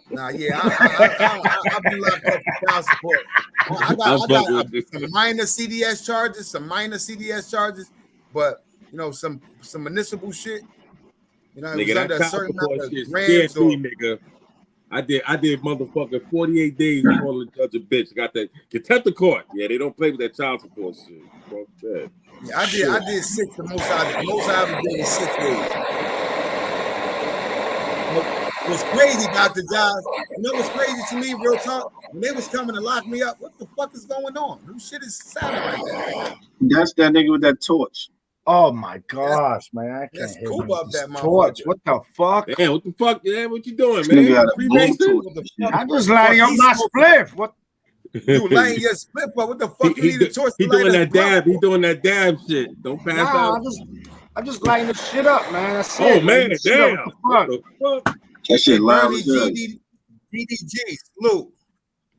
Nah, yeah, I'll be locked up for child support. I got some minor CDS charges, but you know, some municipal shit. You know, it was under a certain amount of grams. Nigga. I did motherfucking 48 days calling the judge a bitch. Got that contempt of court. Yeah, they don't play with that child support shit. Fuck that. Yeah, I did 6. The most I ever did is 6 days. It was crazy, Dr. Giles. You know what's crazy to me, real talk? When they was coming to lock me up, what the fuck is going on? Who shit is sounding like that? That's that nigga with that torch. Oh my gosh, man! I can't hear Cuba up that torch. What the fuck? Damn, what the fuck? Yeah, what you doing, man? I'm just lighting up my spliff. What? You lighting your spliff up? What the fuck? You need a torch? He doing that dab. He doing that dab shit. Don't pass out. I'm just lighting the shit up, man. That's Oh it. man, damn. What the fuck? That shit loud Bernie as hell. GDG, salute.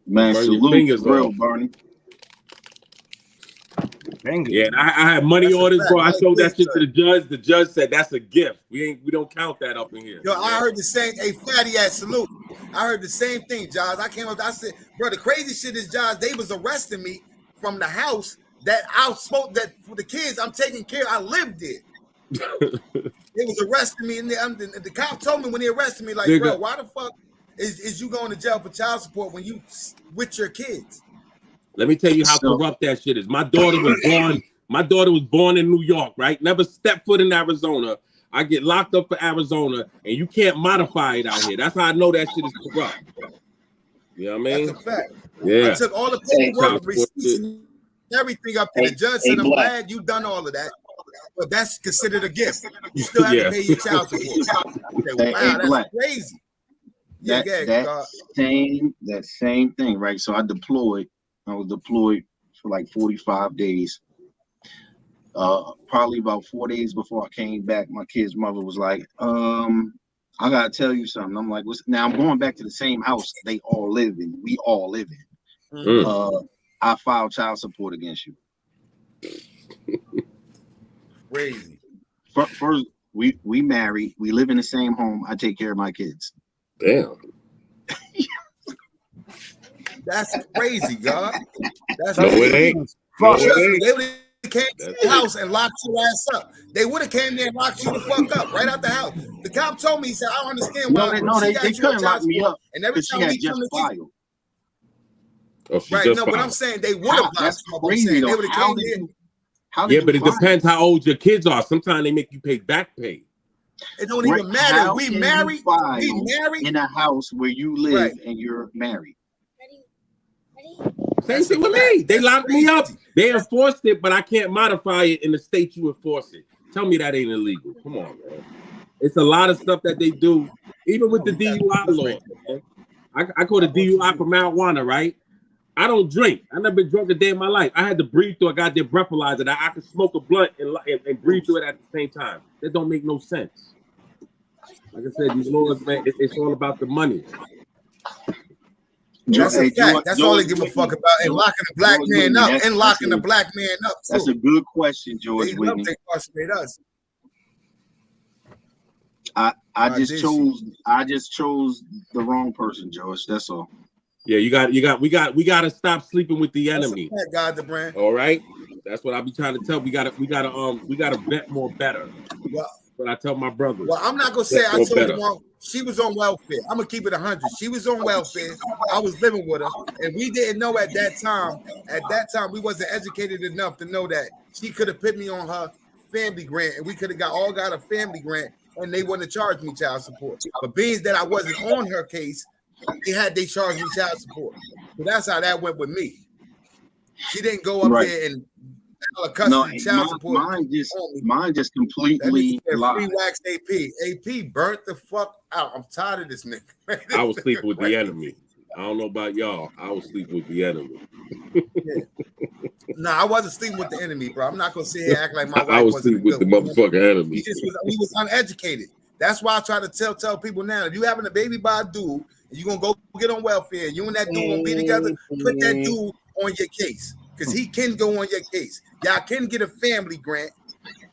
Man, Burn your salute fingers for real, off. Bernie. Yeah, and I had money That's a orders, fact. bro. I Like showed that this, shit to the judge. The judge said that's a gift. We don't count that up in here. Yo, I heard the same. Hey, fatty ass salute. I heard the same thing, Josh. I came up. I said, bro, the crazy shit is, Josh, they was arresting me from the house that I spoke that for the kids. I'm taking care. I lived there. They was arresting me, and the cop told me when they arrested me, like, Nigga. bro, why the fuck is you going to jail for child support when you with your kids? Let me tell you how corrupt that shit is. My daughter was born in New York, right? Never stepped foot in Arizona. I get locked up for Arizona, and you can't modify it out here. That's how I know that shit is corrupt. You know what I mean? That's a fact. Yeah. I took all the paperwork, receipts, and everything up to the judge said, I'm glad you done all of that. But that's considered a gift. You still have to pay your child support. Okay, wow, that's crazy. Yeah, That same thing, right? So I was deployed for like 45 days. Probably about 4 days before I came back, my kid's mother was like, I gotta tell you something. I'm like, now I'm going back to the same house we all live in. I filed child support against you. Crazy. First, we married, we live in the same home, I take care of my kids. Damn. That's crazy, God. That's no, it ain't. No, they would have came to the house and locked your ass up. They would have came there and locked you the fuck up right out the house. The cop told me, he said, I don't understand why. They couldn't lock me up. And every time we come to filed. Right, no, but I'm saying they would have locked you up. Crazy, they would have came there. Yeah, but it depends how old your kids are. Sometimes they make you pay back pay. It don't even matter. We married in a house where you live and you're married. Same thing with me. They locked me up. They enforced it, but I can't modify it in the state you enforce it. Tell me that ain't illegal. Come on, man. It's a lot of stuff that they do, even with the DUI law. Man. I caught a DUI for marijuana, right? I don't drink. I never been drunk a day in my life. I had to breathe through a goddamn breathalyzer that I could smoke a blunt and breathe through it at the same time. That don't make no sense. Like I said, these laws, man, it's all about the money. That's a fact. That's all they give a fuck about. And locking a black man up. And locking a black man up. That's a good question, George. They love to incarcerate us. I just chose the wrong person, George. That's all. Yeah, we got to stop sleeping with the enemy. God, the brand. All right, that's what I be trying to tell. We got to vet more better. Well, but I tell my brother. Well, I'm not gonna say I told you one. She was on welfare. I'm gonna keep it 100. She was on welfare. I was living with her, and we didn't know at that time. At that time, we wasn't educated enough to know that she could have put me on her family grant, and we could have got a family grant, and they wouldn't have charged me child support. But being that I wasn't on her case, they charged me child support. So that's how that went with me. She didn't go up there and child support. Mine just completely free wax AP burnt the fuck out. I'm tired of this nigga. I was sleeping with the enemy. I don't know about y'all. I was sleeping with the enemy. No, I wasn't sleeping with the enemy, bro. I'm not gonna sit here and act like my wife I was sleeping with the motherfucking enemy. He was uneducated. That's why I try to tell people now, if you having a baby by a dude, and you gonna go get on welfare, you and that dude gonna be together, put that dude on your case. Because he can go on your case. Y'all can get a family grant,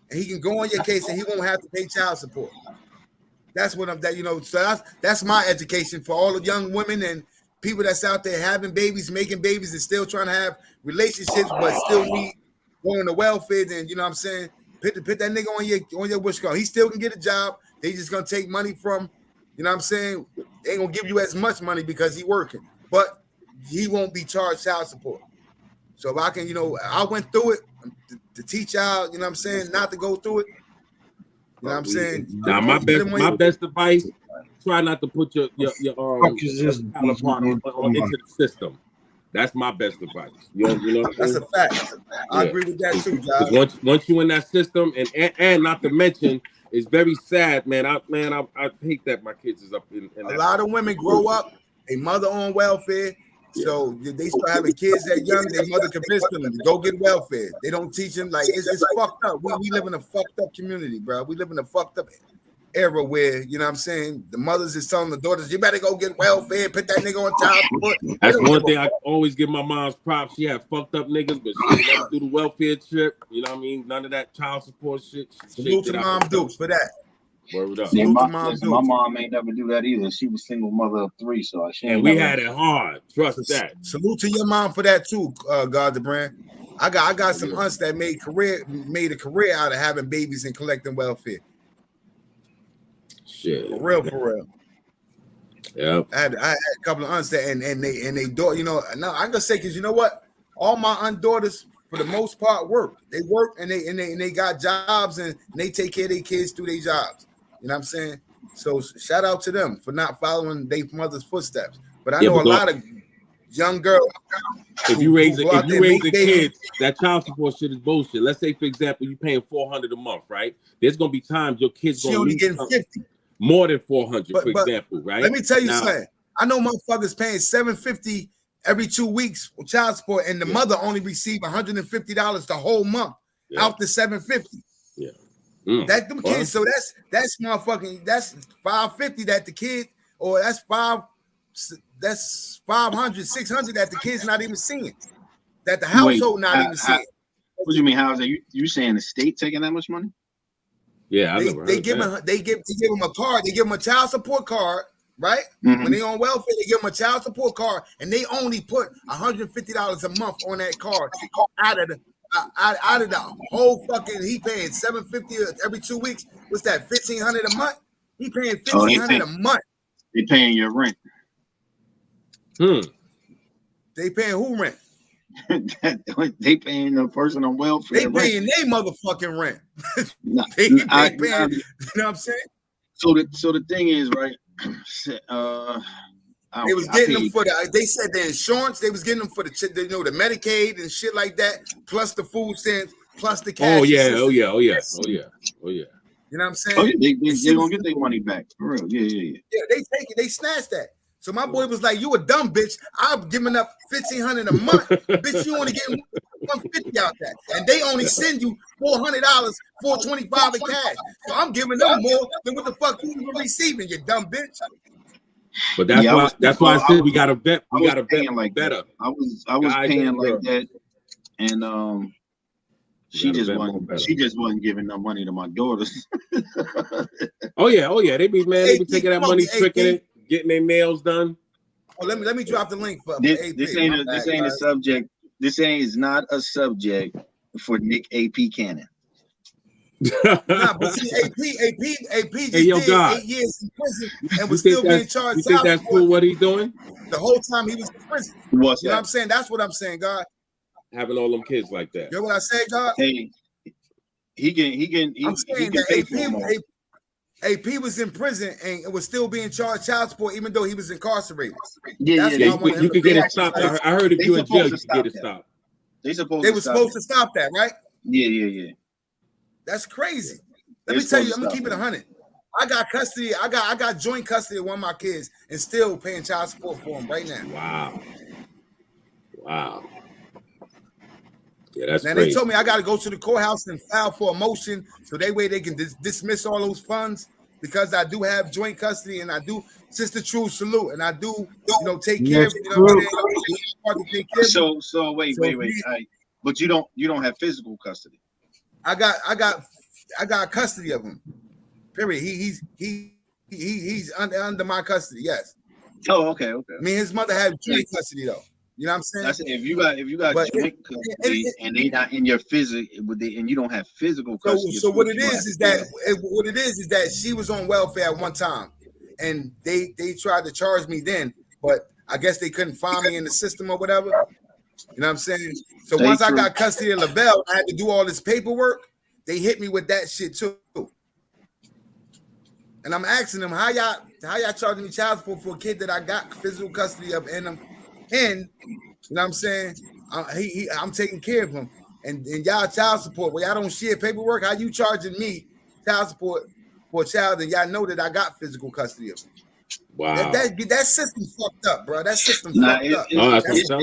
and he can go on your case, and he won't have to pay child support. That's what so that's my education for all the young women and people that's out there having babies, making babies, and still trying to have relationships, but still need going to welfare. Then you know what I'm saying, put that nigga on your wish card. He still can get a job. They just gonna take money from, you know what I'm saying. They ain't gonna give you as much money because he working, but he won't be charged child support. So if I can, I went through it to teach y'all, you know what I'm saying, not to go through it. You know what I'm saying? Now my best advice, try not to put your counterpart into the system. That's my best advice. You know that's a fact. I agree with that too, Josh. Once you in that system, and not to mention, it's very sad, man. I hate that my kids is up in a lot of women grow up, a mother on welfare. So they start having kids that young, their mother convinced them to go get welfare. They don't teach them, like, it's fucked up. We live in a fucked up community, bro. We live in a fucked up era where, you know what I'm saying, the mothers is telling the daughters, you better go get welfare, put that nigga on child support. That's one thing I always give my mom's props. She had fucked up niggas, but she never do the welfare trip. You know what I mean? None of that child support shit. Salute to Mom Dukes for that. Word up. Yeah, my mom ain't never do that either. She was single mother of 3, so and we had it hard. Trust that. Salute to your mom for that too, God the brand. I got some aunts that made a career out of having babies and collecting welfare. Shit. For real. Yeah. I had a couple of aunts that and they daughter, you know. Now I'm gonna say, because you know what, all my aunt daughters for the most part work. They work and they got jobs and they take care of their kids through their jobs. You know what I'm saying? So shout out to them for not following their mother's footsteps. But I know a lot of young girls. If you raise a kid, that child support shit is bullshit. Let's say, for example, you paying $400 a month, right? There's gonna be times your kid's gonna only getting 50. More than 400, for example, right? Let me tell you something. I know motherfuckers paying $750 every 2 weeks for child support, and the mother only receive $150 the whole month out the $750. Yeah. That them kids, so that's motherfucking, that's $550 that the kid, or that's 500, $600 that the kid's not even seeing, that the household not even seeing. What do you mean? How is that? You saying the state taking that much money? Yeah, they give them a card. They give them a child support card, right? Mm-hmm. When they on welfare, they give them a child support card, and they only put $150 a month on that card out of the whole fucking. He paying $750 every 2 weeks. What's that? $1,500 a month. He paying $1,500 a month. They paying your rent. They paying who rent? They paying the person on welfare. They paying their motherfucking rent. They paying, you know what I'm saying? So the thing is, right? They was getting them for the. They said the insurance. They was getting them for the Medicaid and shit like that, plus the food stamps, plus the cash. Oh yeah. You know what I'm saying? Oh, yeah, they gonna get their money back for real. Yeah. Yeah, they take it. They snatched that. So my boy was like, "You a dumb bitch. I'm giving up $1,500 a month, bitch. You only getting $150 out that, and they only send you $400, $425 in cash. So I'm giving them more than what the fuck you were receiving, you dumb bitch." But that's why I said we got to vet. We got to vet like better. I was paying like that, and she just wasn't giving no money to my daughters. Oh yeah. They be taking that money, tricking it. Getting their nails done. Oh, let me drop the link for this ain't a subject. This is not a subject for Nick AP Cannon. Nah, but see, AP just did 8 years in prison and was still being charged. You think that's cool? What he's doing? The whole time he was in prison. You know what I'm saying? That's what I'm saying, God. Having all them kids like that. You know what I said, God? Hey, he can pay for them all. AP was in prison and was still being charged child support, even though he was incarcerated. Yeah. You could get it stopped. I heard if you're in jail, you can get it stopped. They were supposed to stop that, right? Yeah. That's crazy. Let me tell you, I'm gonna keep it 100. I got custody. I got joint custody of one of my kids and still paying child support for him right now. Wow. Yeah, that's now crazy. They told me I got to go to the courthouse and file for a motion so they can dismiss all those funds because I do have joint custody and I do. Sister True, salute, and I do take care of it. So wait. But you don't have physical custody. I got custody of him. Period. He's under my custody. Yes. Oh, okay. I mean, his mother had joint custody though. You know what I'm saying? I said if you got joint custody and they not in your physical, and you don't have physical custody. So what it is that she was on welfare at one time, and they tried to charge me then, but I guess they couldn't find me in the system or whatever. You know what I'm saying? So once I got custody of LaBelle, I had to do all this paperwork. They hit me with that shit too. And I'm asking them how y'all charging me child support for a kid that I got physical custody of, and you know what I'm saying? I'm taking care of him, and y'all child support. Well, y'all don't share paperwork. How you charging me child support for a child, and y'all know that I got physical custody of him? Wow. That system fucked up, bro. That system Nah, fucked up. It's a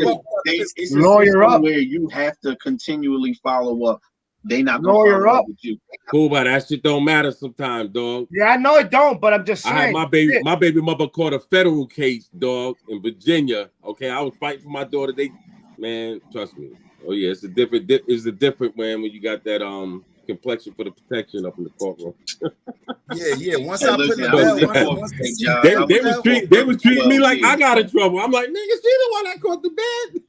Lawyer system up. where you have to continually follow up. They not gonna Lawyer follow up. up with you. Cool, but that shit don't matter sometimes, dog. Yeah, I know it don't, but I'm just saying. I had my baby mother caught a federal case, dog, in Virginia. Okay, I was fighting for my daughter. Man, trust me. Oh yeah, it's a different man when you got that complexion for the protection up in the courtroom. Yeah. Once Hey, I listen, put I the was bell, in once court, they hey, see Josh, the They bell, was treating me like I got in years. trouble. I'm like, nigga, she the one that caught the bed.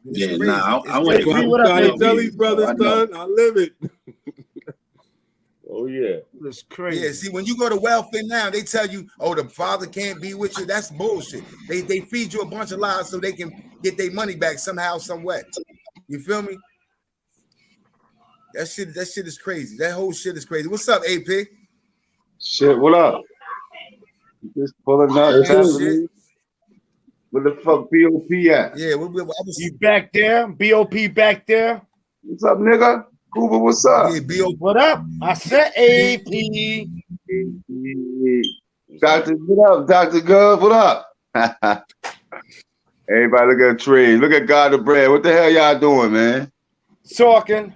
Yeah, nah, I went to I'm court trying to for tell 12 these years, brothers, so I know. son, I live it. Oh yeah. It's crazy. Yeah, see, when you go to welfare now, they tell you, oh, the father can't be with you. That's bullshit. They feed you a bunch of lies so they can get their money back somehow, some way. You feel me? That shit is crazy. That whole shit is crazy. What's up, AP? Shit, what up? Just pulling up. Shit. Where the fuck BOP at? Yeah, You back there? BOP back there? What's up, nigga? Cuba, what's up? Yeah, BOP. What up? I said AP. Dr. What up? Dr. Gov, what up? Everybody look at Trey. Look at God the Bread. What the hell y'all doing, man? Talking.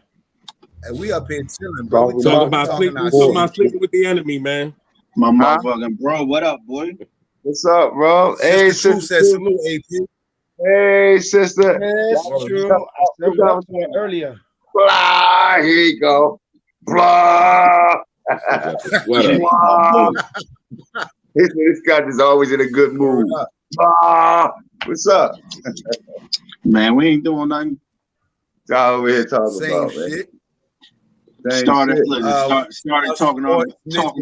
And we up here chilling, bro. We Talking talking about shit. sleeping with the enemy, man. My motherfucking bro, what up, boy? What's up, bro? Hey, Sister True said salute, AP. Hey, sister. That's true. I said what up to her earlier. Blah, here you go. Blah. Blah. This guy is always in a good mood. Blah. What's up? Man, we ain't doing nothing. That's all over here talking Same about, shit. man. Started talking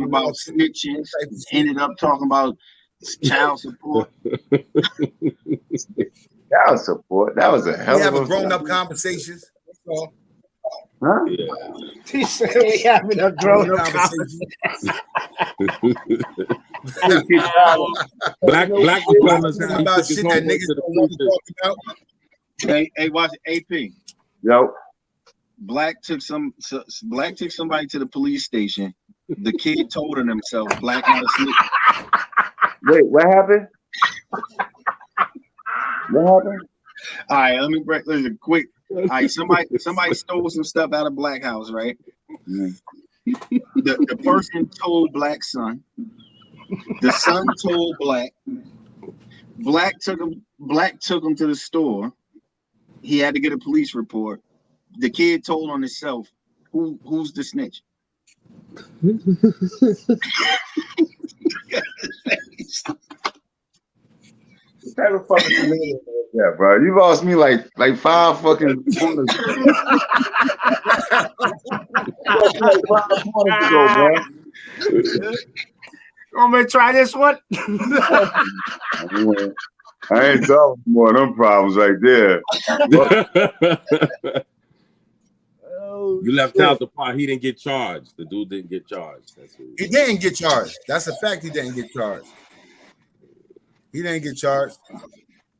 about snitching, ended up talking about child support. Child support. That was a hell We of a having grown-up conversations. That's all. Huh? Yeah. He said we having a grown-up conversation. Black was telling us how he about took his shit that homework niggas to don't want to the talk about. Hey, watch it, AP. Yo. Black took somebody to the police station. The kid told on himself, Black not a snitch. Wait, what happened? What happened? All right, let me break. Listen, quick. All right, somebody stole some stuff out of Black house, right? The person told Black's son. The son told Black. Black took him to the store. He had to get a police report. The kid told on himself. Who's the snitch? What type of fucking scenario is that, bro? You lost me like 5 fucking points. Want me to try this one? I ain't solving more of them problems right there. You left out the part he didn't get charged. The dude didn't get charged. He didn't get charged. That's a fact. He didn't get charged. He didn't get charged.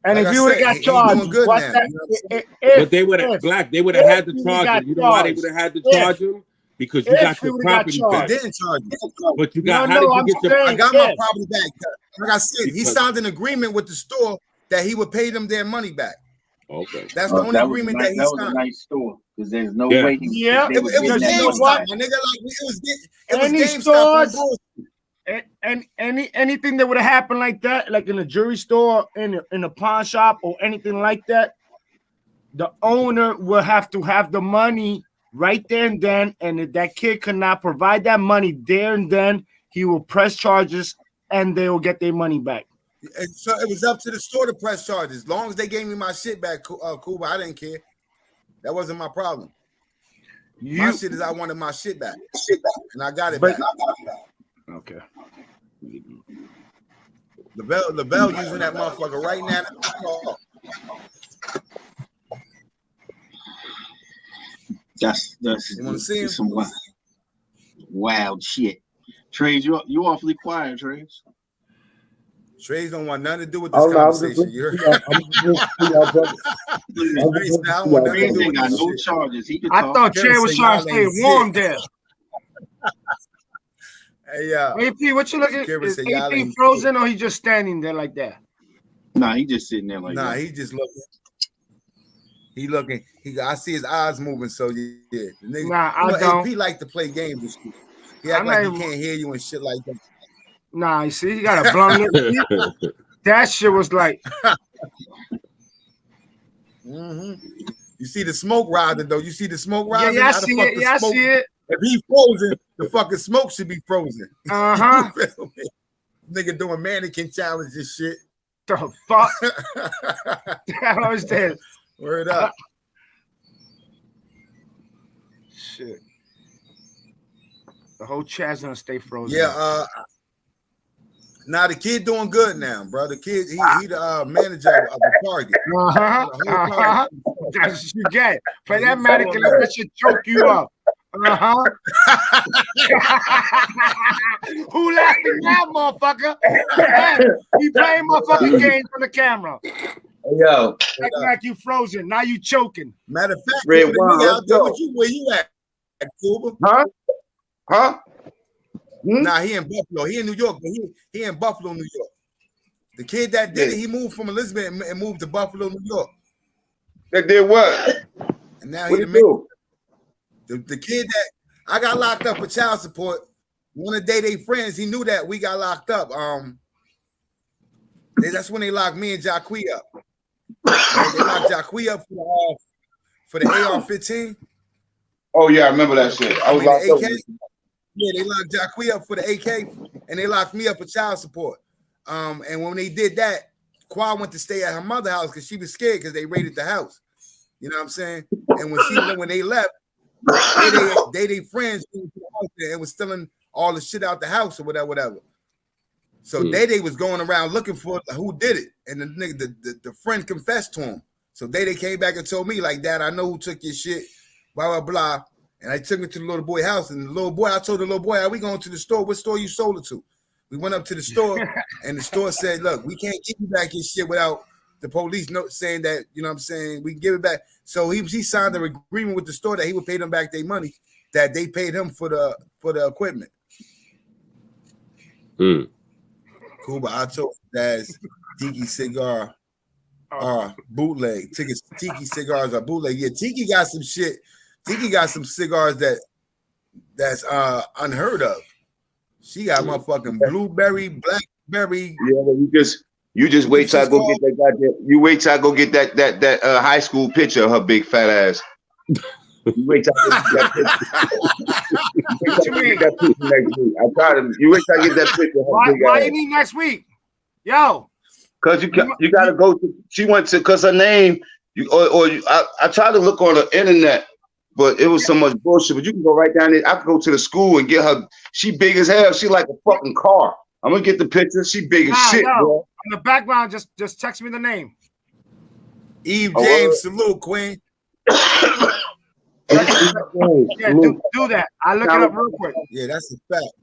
And like if you would have got charged, good what's now, that? you know? But they would have Black. They would have had to charge him. You know why they would have had to charge him? Because you got your property back. They didn't charge him. But you got how did you get your? I got my property back. Like I said, he signed an agreement with the store that he would pay them their money back. Okay, that's the only agreement that he signed. That was a nice store because there's no way. It was GameStop, my nigga. Like it was GameStop. And anything that would have happened like that, like in a jewelry store, in a pawn shop, or anything like that, the owner will have to have the money right there and then. And if that kid cannot provide that money there and then, he will press charges, and they will get their money back. So it was up to the store to press charges. As long as they gave me my shit back, Cuba, I didn't care. That wasn't my problem. My shit is I wanted my shit back, and I got it back. Okay. The bell using that motherfucker right now. That's you want to see him? Some wild shit. Trey, you awfully quiet, Trey. Trey don't want nothing to do with this conversation. You heard? Trey got no charges. He could I thought Trey was trying to stay warm there. Hey, AP, what you looking? Is AP frozen or he just standing there like that? Nah, he just sitting there like that. Nah, he just looking. He looking. I see his eyes moving. So yeah, the nigga, nah, I don't. AP like to play games and shit. He act like he can't hear you and shit like that. Nah, you see, he got a blunt lip. That shit was like. You see the smoke rising though. You see the smoke rising. Yeah, I see it. Yeah, I see it. If he frozen, the fucking smoke should be frozen. Nigga doing mannequin challenge and shit. The fuck? That was this. Word up. Shit. The whole chat's gonna stay frozen. Yeah. Now the kid doing good now, bro. The kid, he the manager of the Target. That's what you get. Play that mannequin, let that shit choke you up. Who laughing now, motherfucker? He playing motherfucking games on the camera. Yo, acting like you frozen. Now you choking. Matter of fact, Red Wine, out there with you, where you at, Cuba? Huh? Nah, he in Buffalo. He in New York, but he in Buffalo, New York. The kid that did it, he moved from Elizabeth and moved to Buffalo, New York. That did what? And now he the kid that I got locked up for child support. One of they friends, he knew that we got locked up. That's when they locked me and Jacqui up. They locked Jacqui up for the AR-15. Oh yeah, I remember that shit. I was locked up. Yeah, they locked Jacqui up for the AK, and they locked me up for child support. And when they did that, Qua went to stay at her mother's house because she was scared because they raided the house. You know what I'm saying? And when they left, they friends went to the house and was stealing all the shit out the house or whatever. So Day was going around looking for who did it, and the nigga, the friend confessed to him. So Day came back and told me like, Dad, I know who took your shit, blah blah blah. And I took me to the little boy house, and the little boy, I told the little boy, are we going to the store? What store you sold it to? We went up to the store, and the store said, look, we can't give you back your shit without the police note saying that, you know what I'm saying, we can give it back. So he signed an agreement with the store that he would pay them back their money that they paid him for the equipment. Cool, but I told that's Tiki cigar bootleg. Tiki cigars are bootleg. Yeah, Tiki got some shit. Tiki got some cigars that's unheard of. She got motherfucking blueberry, blackberry. Yeah, you just wait till I go get that goddamn. You wait till I go get that high school picture of her big fat ass. You wait till I get that picture next week. I tried to. You wait till I get that picture. Why you need next week? Yo. Because you gotta go to. She went to because her name. I tried to look on the internet. But it was so much bullshit. But you can go right down there. I can go to the school and get her. She big as hell. She like a fucking car. I'm gonna get the picture. She big as shit, bro. In the background, just text me the name. Eve James, salute, Queen. Yeah, do that. I'll look it up real quick. Yeah, that's a fact.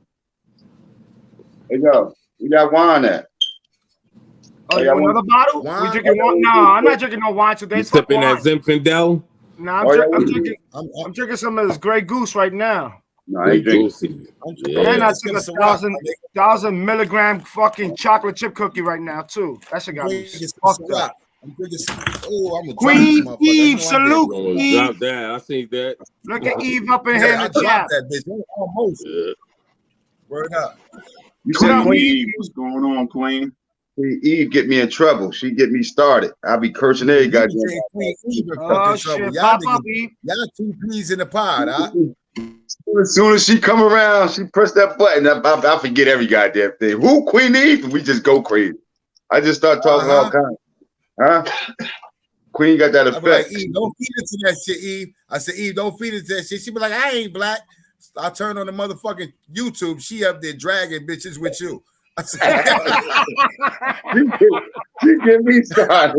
Hey, yo, we got wine at. Oh, you want another bottle? Wine? We drinking wine? No, I'm not drinking no wine today. You sipping that Zinfandel? No, I'm drinking some of this Grey Goose right now. No, I ain't drinking. And I took a 1,000 milligram fucking chocolate chip cookie right now too. That shit got me fucked up. Queen Eve, salute Eve. Drop that. I see that. Look at Eve up in here in the chat. That bitch. Almost. Yeah. Word up. You said Queen Eve. What's going on, Queen? Eve get me in trouble. She get me started. I'll be cursing every goddamn. Oh shit! Pop up, Eve. Y'all two peas in the pod, huh? As soon as she come around, she press that button. I forget every goddamn thing. Who Queen Eve? And we just go crazy. I just start talking all kinds. Huh? Queen got that effect. Like, Eve, don't feed into that shit, Eve. I said, Eve, don't feed into that shit. She be like, I ain't black. I turn on the motherfucking YouTube. She up there dragging bitches with you. She get me started.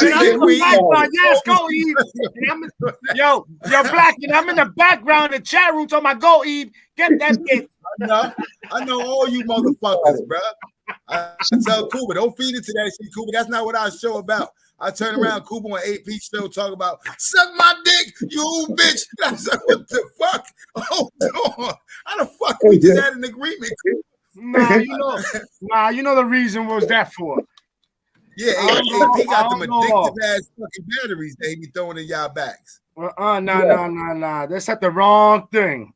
Yes, go Eve. Yo, black, and I'm in the background in the chat room talking about go Eve. Get that bitch. I know all you motherfuckers, bro. I tell Cuba, don't feed into that shit, Cuba. That's not what our show about. I turn around, Cuba on AP still talk about suck my dick, you bitch. I said, what the fuck? Hold on. How the fuck We just had an agreement. Nah, you know the reason was that for. Yeah, AP got them addictive ass fucking batteries that he be throwing in y'all backs. Nah. They said the wrong thing.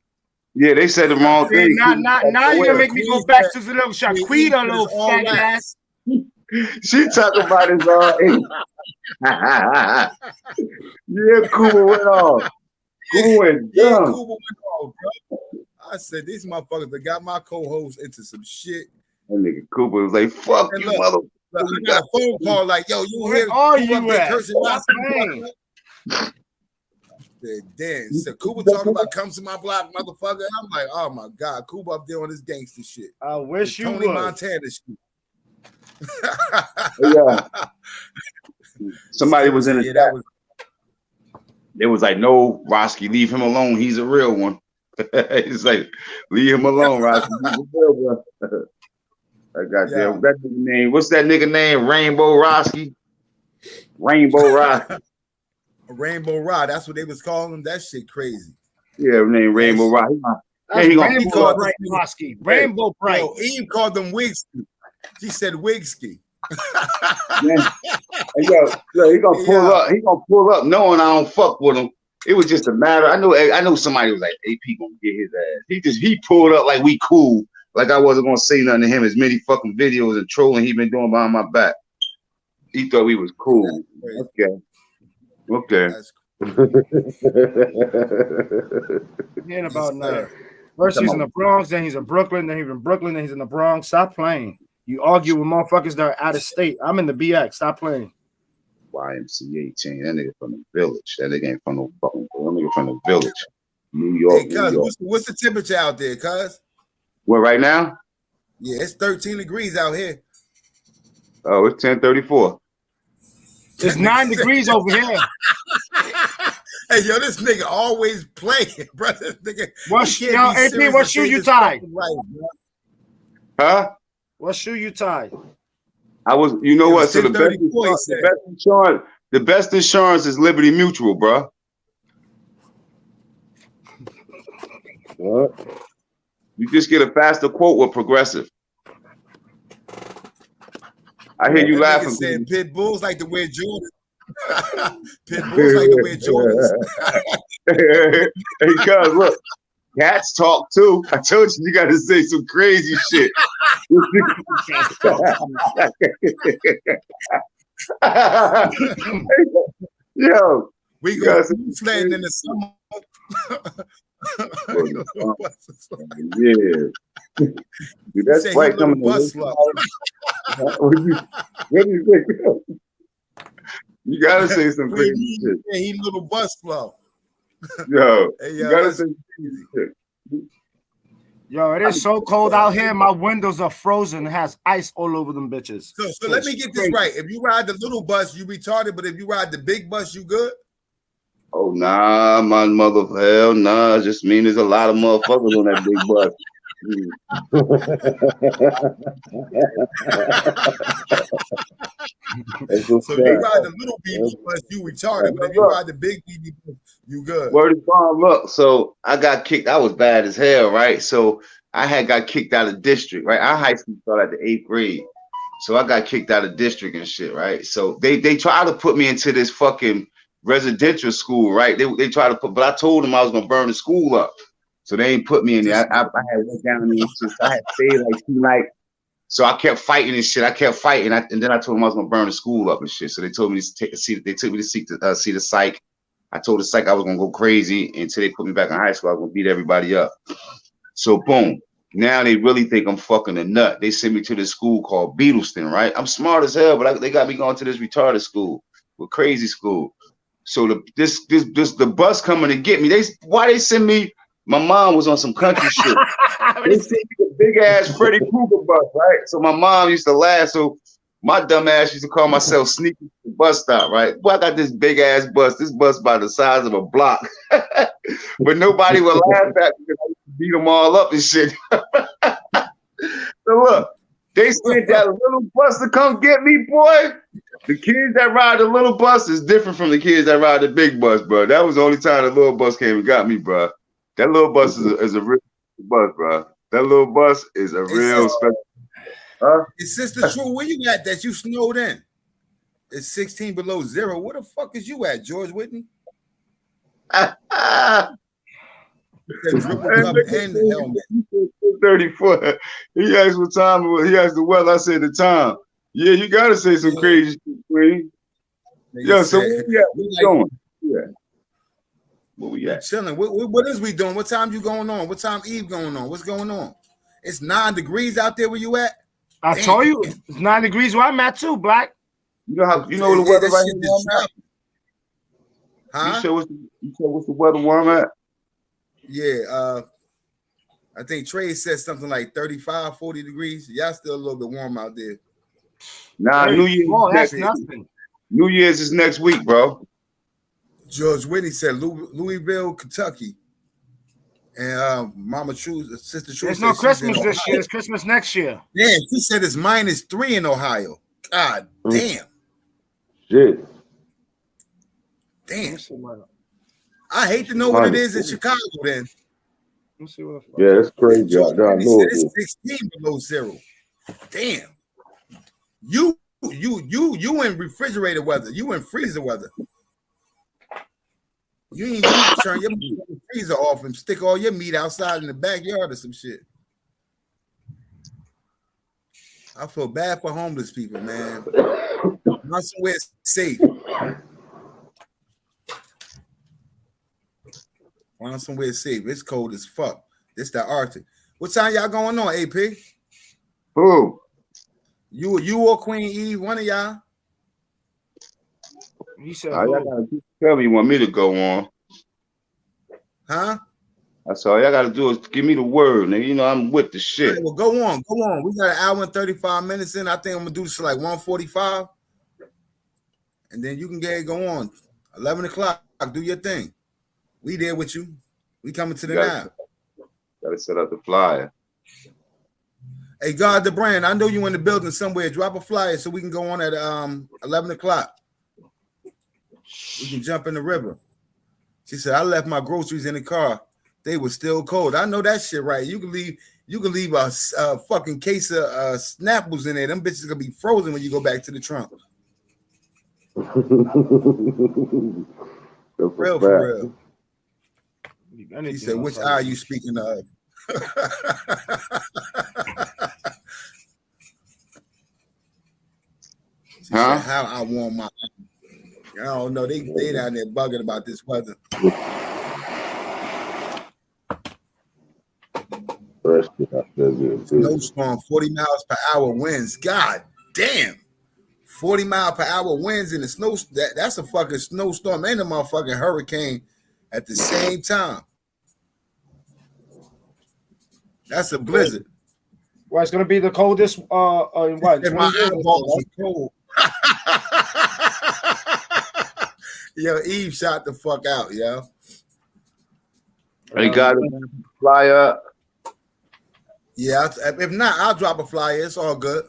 Yeah, they said the wrong thing. Now you're gonna make me go back to the little Shaquita, little fat ass. She talking about his yeah, Cuba went off. Cuba went dumb. Yeah, Cuba went off, bro. I said these motherfuckers that got my co-host into some shit. That nigga Cuba was like, "Fuck you, mother." I got a phone call like, "Yo, you hear Cuba cursing last night?" Damn, so Cuba talking about come to my block, motherfucker. And I'm like, oh my god, Cuba up there on this gangster shit. I wish you Tony would. Montana shit. Yeah. Somebody was in the chat. They was like, "No, Roski, leave him alone. He's a real one." It's like, leave him alone, Roski. He's a real one. I got that nigga name. What's that nigga name? Rainbow Roski. Rainbow Roski. Rainbow Rod. That's what they was calling him. That shit crazy. Yeah, name Rainbow Rod. Rainbow Bright Roski. Rainbow Bright. Yo, Eve called them Wigsky. She said Wigsky. He gonna pull up. He gonna pull up knowing I don't fuck with him. It was just a matter. I know somebody was like, AP gonna get his ass. He pulled up like we cool. Like I wasn't gonna say nothing to him. As many fucking videos and trolling he been doing behind my back. He thought we was cool. Okay. He ain't about nothing. First he's in the Bronx, then he's in Brooklyn, then he's in Brooklyn, then he's in the Bronx. Stop playing. You argue with motherfuckers that are out of state. I'm in the BX. Stop playing. YMCA chain. That nigga from the village. That nigga ain't from no fucking. That nigga from the village. New York. Hey, cuz, what's the temperature out there, cuz? What, right now? Yeah, it's 13 degrees out here. Oh, it's 10:34. It's 9 degrees over here. Hey, yo, this nigga always playing, bro. This nigga. AP, what shoe you tied? Right, huh? What shoe you tied? I was, you know what? So the best insurance is Liberty Mutual, bro. What? You just get a faster quote with Progressive. I hear you laughing. Said pit bulls like to wear Jordan. Pit bulls like to wear Jordans. Hey, cuz, look, cats talk too. I told you got to say some crazy shit. Yo, we go sledding in the summer. Yeah. Dude, that's right coming bus slow. You gotta say some crazy shit. Yeah, he little bus slow. Yo, hey, you gotta say crazy shit. Yo, it is so cold out here. My windows are frozen. It has ice all over them bitches. So let me get this right. If you ride the little bus, you retarded. But if you ride the big bus, you good? Oh, nah, my mother, hell nah. It just mean there's a lot of motherfuckers on that big bus. So if you ride the little BB bus, you retarded. But if you ride the big BB bus, you good. Word is bond. Look, so I got kicked. I was bad as hell, right? So I got kicked out of district, right? Our high school started at the 8th grade. So I got kicked out of district and shit, right? So they tried to put me into this fucking residential school, right? They tried to put, but I told them I was gonna burn the school up. So they ain't put me in there. I had went down there. I had stayed like 2 nights. So I kept fighting and shit. I kept fighting, and then I told them I was gonna burn the school up and shit. So they told me to take a seat. They took me to see the psych. I told the psych I was gonna go crazy until they put me back in high school. I was gonna beat everybody up. So boom. Now they really think I'm fucking a nut. They sent me to this school called Beatleston, right? I'm smart as hell, but they got me going to this retarded school, with crazy school. So the bus coming to get me. Why they send me? My mom was on some country shit. They sent me the big ass Freddy Krueger bus, right? So my mom used to laugh. So my dumb ass used to call myself sneaking to the bus stop, right? Well, I got this big ass bus. This bus by the size of a block, but nobody would laugh at me because I used to beat them all up and shit. So look, they sent that little bus to come get me, boy. The kids that ride the little bus is different from the kids that ride the big bus, bro. That was the only time the little bus came and got me, bro. That little bus is a real bus, bro. That little bus is a real special. Huh? It's Sister True. Where you at that you snowed in? It's 16 below zero. Where the fuck is you at, George Whitney? Dribble cup and helmet. 34. He asked what time it was. He asked the weather. I said the time. Yeah, you gotta say some crazy shit, Queen. Yeah, so where we at? Where we going? Yeah. Where we at? Chilling. What is we doing? What time you going on? What time Eve going on? What's going on? It's 9 degrees out there where you at? I told you it's 9 degrees where I'm at too, Black. You know how the weather right here where I'm at? Huh? You sure what's the weather where I'm at? Yeah, I think Trey said something like 35, 40 degrees. Y'all still a little bit warm out there. Nah, New Year's. That's nothing. New Year's is next week, bro. George Whitney said Louisville, Kentucky. And Mama True, Sister True. There's no Christmas this year. It's Christmas next year. Yeah, she said it's -3 in Ohio. God damn. Shit. Damn. I hate to know what it is in Chicago then. Let's see what yeah, that's crazy out there. I know it's 16 below zero. Damn. You in refrigerator weather. You in freezer weather. You ain't turn your freezer off and stick all your meat outside in the backyard or some shit. I feel bad for homeless people, man. Not somewhere safe. Find somewhere safe. It's cold as fuck. It's the Arctic. What time y'all going on, AP? Who? You or Queen Eve, one of y'all. He said, y'all gotta tell me you want me to go on. Huh? That's all y'all gotta do is give me the word, nigga. You know I'm with the shit. Right, well, go on. We got an hour and 35 minutes in. I think I'm gonna do this like 1:45. And then you can go on. 11 o'clock. Do your thing. We there with you. We coming to the now. Gotta set up the flyer. Hey, God, the brand. I know you in the building somewhere. Drop a flyer so we can go on at 11 o'clock. We can jump in the river. She said, I left my groceries in the car. They were still cold. I know that shit, right? You can leave a fucking case of Snapples in there. Them bitches gonna be frozen when you go back to the trunk. For real. He said, which eye are you speaking of? She said, how I warm my eye. I don't know. They down there bugging about this weather. Snowstorm, 40 miles per hour winds. God damn. 40 mile per hour winds in the snow. That's a fucking snowstorm and a motherfucking hurricane at the same time. That's a blizzard. Well, it's gonna be the coldest in what? My eyeballs are cold. Yo, Eve shot the fuck out, yo. They got a flyer. Yeah, if not, I'll drop a flyer. It's all good.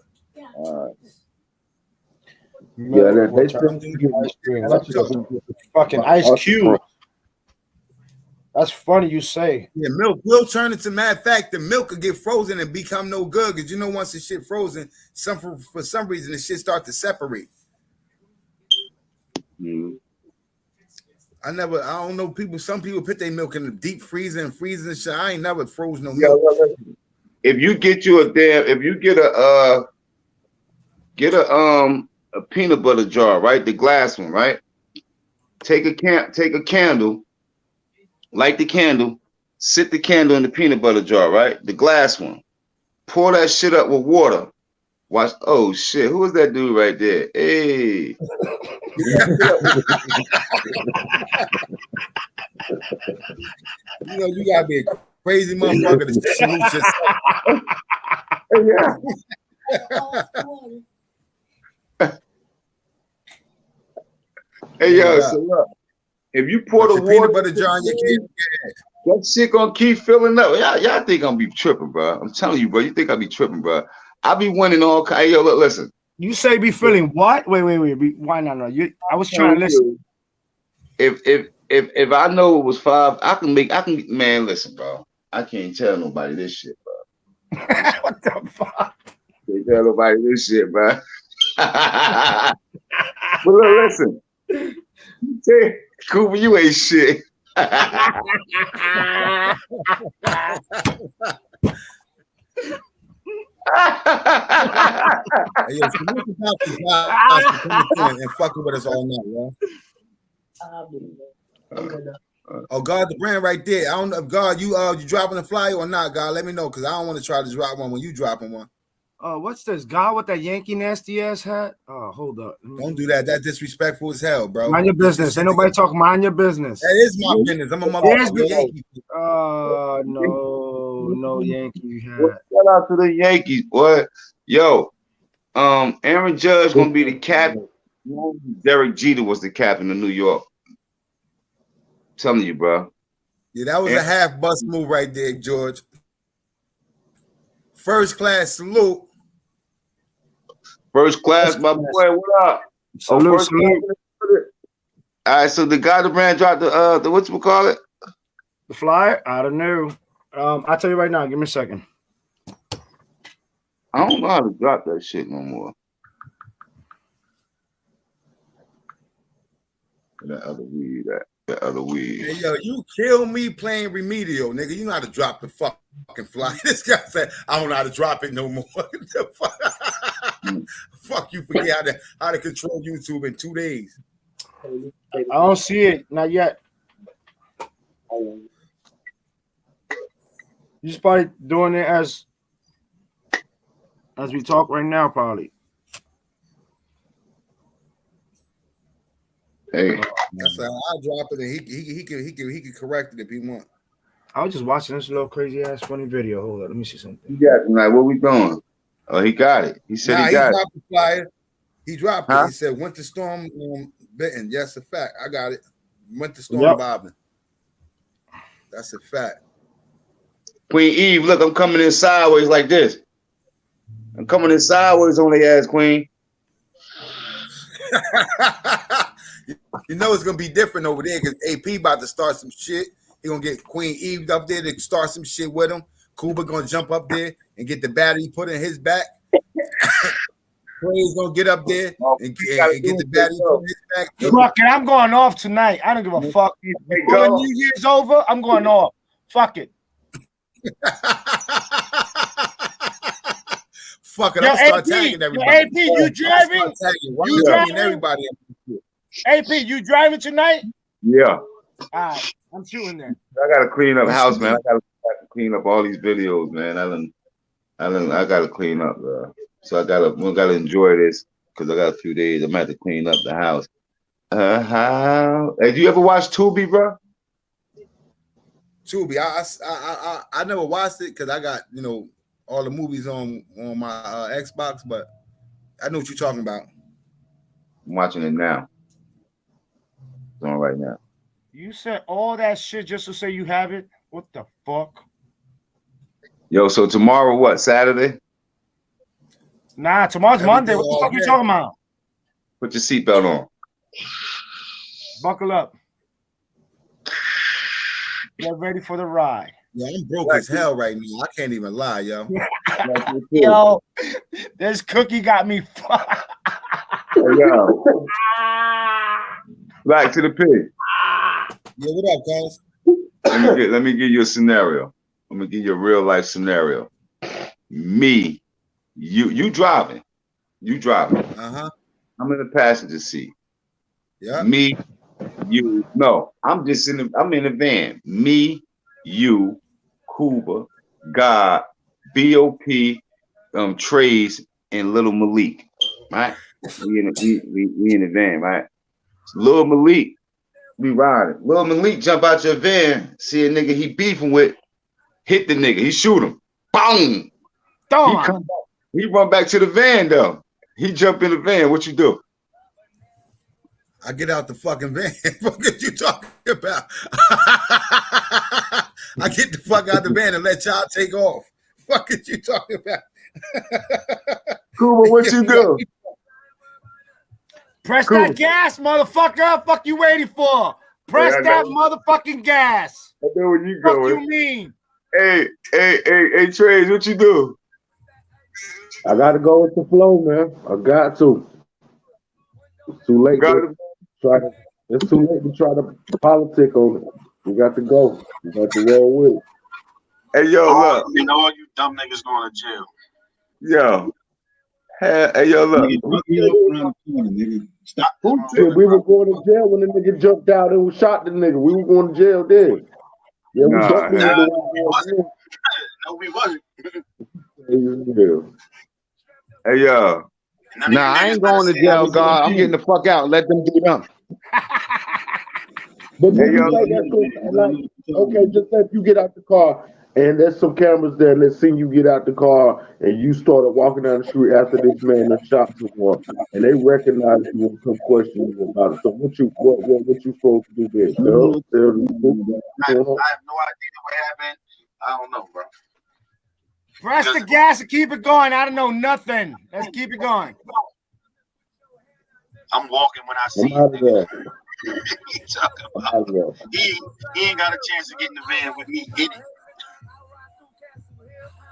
Yeah, fucking ice cube. That's funny you say. Yeah, milk will turn into, matter of fact, the milk could get frozen and become no good because you know once the shit frozen, for some reason the shit start to separate. I don't know some people put their milk in the deep freezer and freeze and shit. I ain't never froze no milk. If you get a peanut butter jar, right? The glass one, right? Take a candle, light the candle, sit the candle in the peanut butter jar, right? The glass one. Pour that shit up with water. Watch. Oh shit, who is that dude right there? Hey. You know, you gotta be a crazy motherfucker to salute yourself. Hey yo, so look, if you pour the water, peanut butter jar in your kid, that shit gonna keep filling up. Y'all think I'm be tripping, bro? I'm telling you, bro. You think I be tripping, bro? I be winning all kinds. Hey, yo, look, listen. You say be feeling what? Wait. Why not? No, I was trying to listen. If I know it was 5, I can man, listen, bro. I can't tell nobody this shit, bro. What the fuck? They tell nobody this shit, bro. But look, listen. Say, Cooper, you ain't shit. Hey, yo, salute to Dr. Josh for coming through and fucking with us all night, yo. Oh, God, the brand right there. I don't know, God, you dropping a flyer or not, God? Let me know, because I don't want to try to drop one when you dropping one. What's this? God with that Yankee nasty ass hat? Oh, hold up. Don't do that. That's disrespectful as hell, bro. Mind your business. Ain't nobody talking. Mind your business. That is my business. I'm a motherfucking Yankee. No Yankee hat. Shout out to the Yankees, boy. Yo, Aaron Judge gonna be the captain. Derek Jeter was the captain of New York. I'm telling you, bro. Yeah, that was a half bust move right there, George. First class salute. First class, my boy. What up? Salute, First salute. class. All right, so the guy, the brand dropped the what you call it? The flyer? I don't know. I'll tell you right now. Give me a second. I don't know how to drop that shit no more. That other weed, that other weed. Hey, yo, you kill me playing remedial, nigga. You know how to drop the fucking fly. This guy said, I don't know how to drop it no more. Fuck you, forget how to control YouTube in 2 days. I don't see it. Not yet. You're probably doing it as we talk right now, probably. Hey, that's how I drop it, and he can correct it if he want. I was just watching this little crazy ass funny video. Hold on, let me see something. Yeah, tonight. What we doing? Oh, he got it. He said he got it. The flyer. He dropped it. He said winter storm bitten. Yes, a fact. I got it. Winter storm bobbing. That's a fact. Queen Eve, look, I'm coming in sideways like this. I'm coming in sideways on the ass, Queen. You know it's gonna be different over there because AP about to start some shit. He gonna get Queen Eve up there to start some shit with him. Cuba gonna jump up there and get the battery put in his back. Trey's gonna get up there and get the battery put in his back. Fuck it, I'm going off tonight. I don't give a fuck. Before New Year's over, I'm going off. Fuck it. Fuck it, I'm gonna start tagging everybody. AP, you driving? You driving everybody. AP, you driving tonight? Yeah. All right, I'm shooting there. I gotta clean up the house, man. I gotta clean up all these videos, man. I gotta clean up, bro. So we gotta enjoy this because I got a few days. I'm gonna have to clean up the house. Hey, do you ever watch Tubi, bro? Tubi, I never watched it because I got all the movies on my Xbox, but I know what you're talking about. I'm watching it now. It's on right now. You said all that shit just to say you have it? What the fuck? Yo, so tomorrow what? Saturday? Nah, tomorrow's Monday. What the fuck you talking about? Put your seatbelt on. Buckle up. Get ready for the ride. Yeah, I'm broke as hell right now. I can't even lie, yo. Yo, this cookie got me. Yo. Back to the pig. Yeah, what up, guys? Let me give you a scenario. Let me give you a real life scenario. Me, you driving. You driving. Uh-huh. I'm in the passenger seat. Yeah. Me, you. No, I'm in the van. Me, you, Cuba, God, BOP, Trace, and Little Malik. Right? We in the van, right? Little Malik, we riding. Little Malik jump out your van, see a nigga he beefing with, hit the nigga, he shoot him. Boom! He run back to the van though. He jump in the van. What you do? I get out the fucking van. What are you talking about? I get the fuck out the van and let y'all take off. What are you talking about? Cuba, what you do? Press that gas, motherfucker. Fuck you waiting for? Press that motherfucking gas. I know where you going. What you mean? Hey, Trey, what you do? I gotta go with the flow, man. I got to. It's too late to try to. It's too late to try to politic on it. We got to go. We got to roll with it. Hey, yo, look. And all you dumb niggas going to jail. Yo. Hey, yo, look. Stop. Shit, we were going to jail when the nigga jumped out and shot the nigga. We were going to jail then. Yeah, we definitely No, we wasn't. Hey, yo. Nah, I ain't going to jail, God. I'm getting the fuck out. Let them do them. But hey, yo, like, okay, just if you get out the car and there's some cameras there and they see you get out the car and you started walking down the street after this man that shot someone and they recognize you and come question you about it. So what you supposed to do there? I have no idea what happened. I don't know, bro. Press the gas and keep it going. I don't know nothing. Let's keep it going. I'm walking when I see you. He ain't got a chance to get in the van with me in it.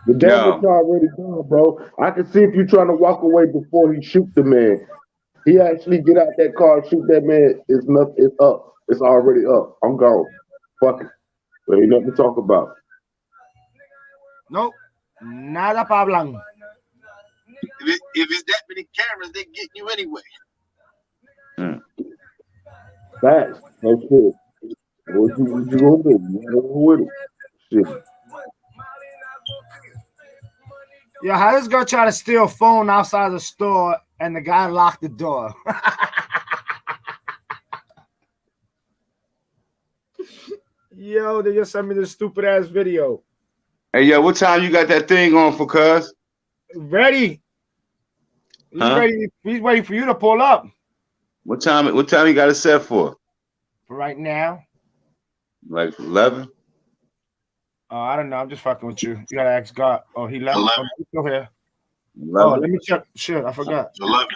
The damage already done, bro. I can see if you're trying to walk away before he shoots the man. He actually get out that car and shoot that man. It's nothing. It's up. It's already up. I'm gone. Fuck it. There ain't nothing to talk about. Nope. Nada pa hablan. If it's that many cameras, they get you anyway. Facts. No shit. What you gonna do? You gotta go with it. Shit. Yeah, how this girl try to steal a phone outside the store and the guy locked the door? Yo, they just sent me this stupid ass video. Hey, yo, what time you got that thing on for, cuz? Ready. He's ready. He's waiting for you to pull up. What time you got it set for? For right now. Like 11? I don't know. I'm just fucking with you. You gotta ask God. Oh, he left. 11. Oh, he's still here. 11. Oh, let me check. Shit, I forgot. 11.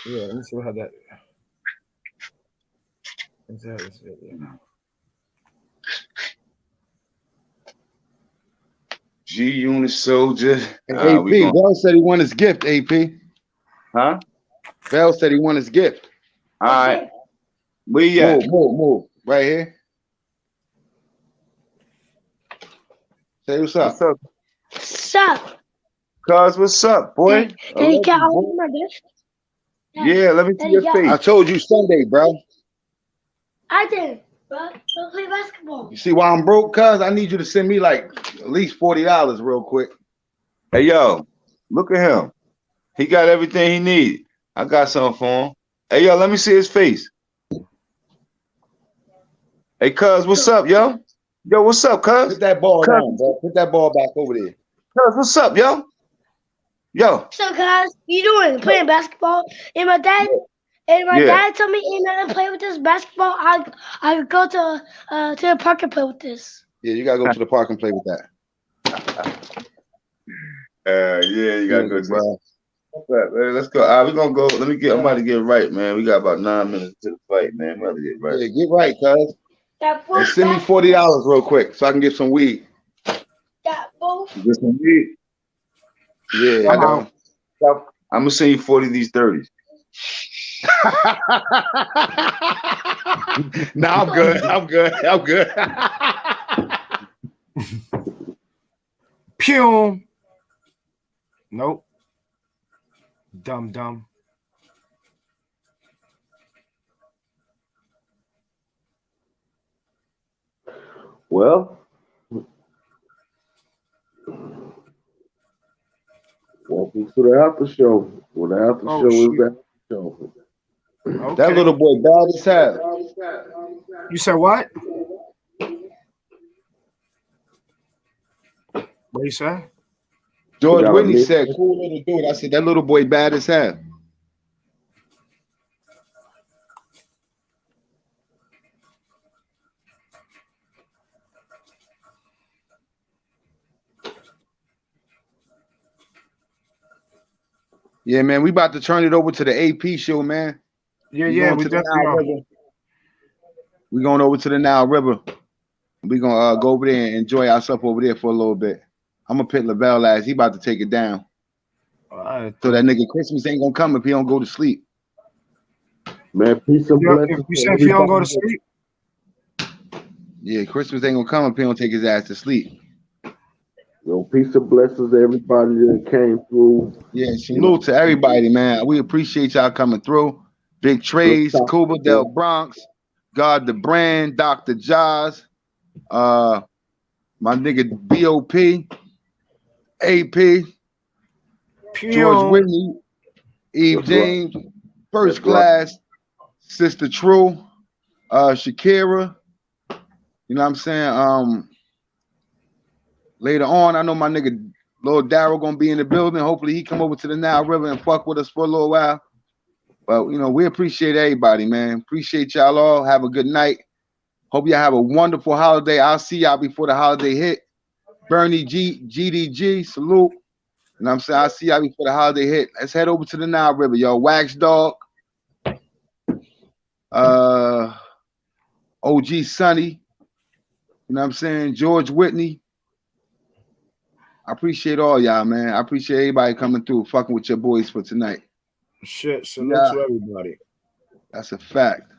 Yeah, let me see what that. Let's have this video. G Unit Soldier. AP, Bell said he won his gift, AP. Huh? Bell said he won his gift. All right. Where you at? Move. Right here. Say what's up. What's up? Cuz, what's up, boy? Did you get all of my gifts? Yeah, let me see your face. I told you Sunday, bro. I did, bro. Go play basketball. You see why I'm broke, cuz? I need you to send me like at least $40 real quick. Hey, yo, look at him. He got everything he needs. I got something for him. Hey, yo, let me see his face. Hey, cuz, what's up, yo? Yo, what's up, cuz? Put that ball down, bro. Put that ball back over there. Cuz, what's up, yo? Yo. So, guys, you doing? Playing basketball? And my dad told me, "Ain't nothing to play with this basketball. I go to the park and play with this." Yeah, you gotta go to the park and play with that. Yeah, you gotta go, bro. Let's go. We're gonna go. I'm about to get right, man. We got about 9 minutes to the fight, man. We're about to get right. Yeah, get right, cuz. And send me $40 real quick so I can get some weed. That both. Get some weed. Yeah, I know. I'm gonna send you 40 of these 30s. No, I'm good. Pew. Nope. Dumb. Well, welcome to the after show. Well, the after show is the after show. Okay. That little boy bad as hell. You said what? What you say? George Whitney said, "Cool little dude." I said, "That little boy bad as hell." Yeah, man, we about to turn it over to the AP show, man. Yeah, we definitely are. We going over to the Nile River. We gonna go over there and enjoy ourselves over there for a little bit. I'm gonna pit Lavelle ass. He about to take it down. Right. So that nigga Christmas ain't gonna come if he don't go to sleep. Man, peace and blessings. You said if you don't go to sleep? Yeah, Christmas ain't gonna come if he don't take his ass to sleep. Yo, peace and blessings to everybody that came through. Yeah, salute to everybody, man. We appreciate y'all coming through. Big Trace, CubaDelBronx, God the Brand, Dr. Jaws, my nigga BOP, AP, George Whitney, Eve James, First Class, Sister True, Shakira. You know what I'm saying? Later on, I know my nigga Lord Darryl gonna be in the building. Hopefully he come over to the Nile River and fuck with us for a little while. But you know, we appreciate everybody, man. Appreciate y'all all. Have a good night. Hope y'all have a wonderful holiday. I'll see y'all before the holiday hit. Bernie GDG, salute. You know what I'm saying? I'll see y'all before the holiday hit. Let's head over to the Nile River, yo. Wax Dog, OG Sonny, you know what I'm saying? George Whitney. I appreciate all y'all, man. I appreciate everybody coming through, fucking with your boys for tonight. Shit, salute to everybody. That's a fact.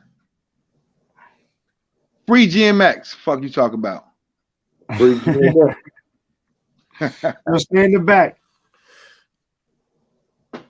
Free GMX. Fuck you talk about. Free GMX. Let's stay in the back.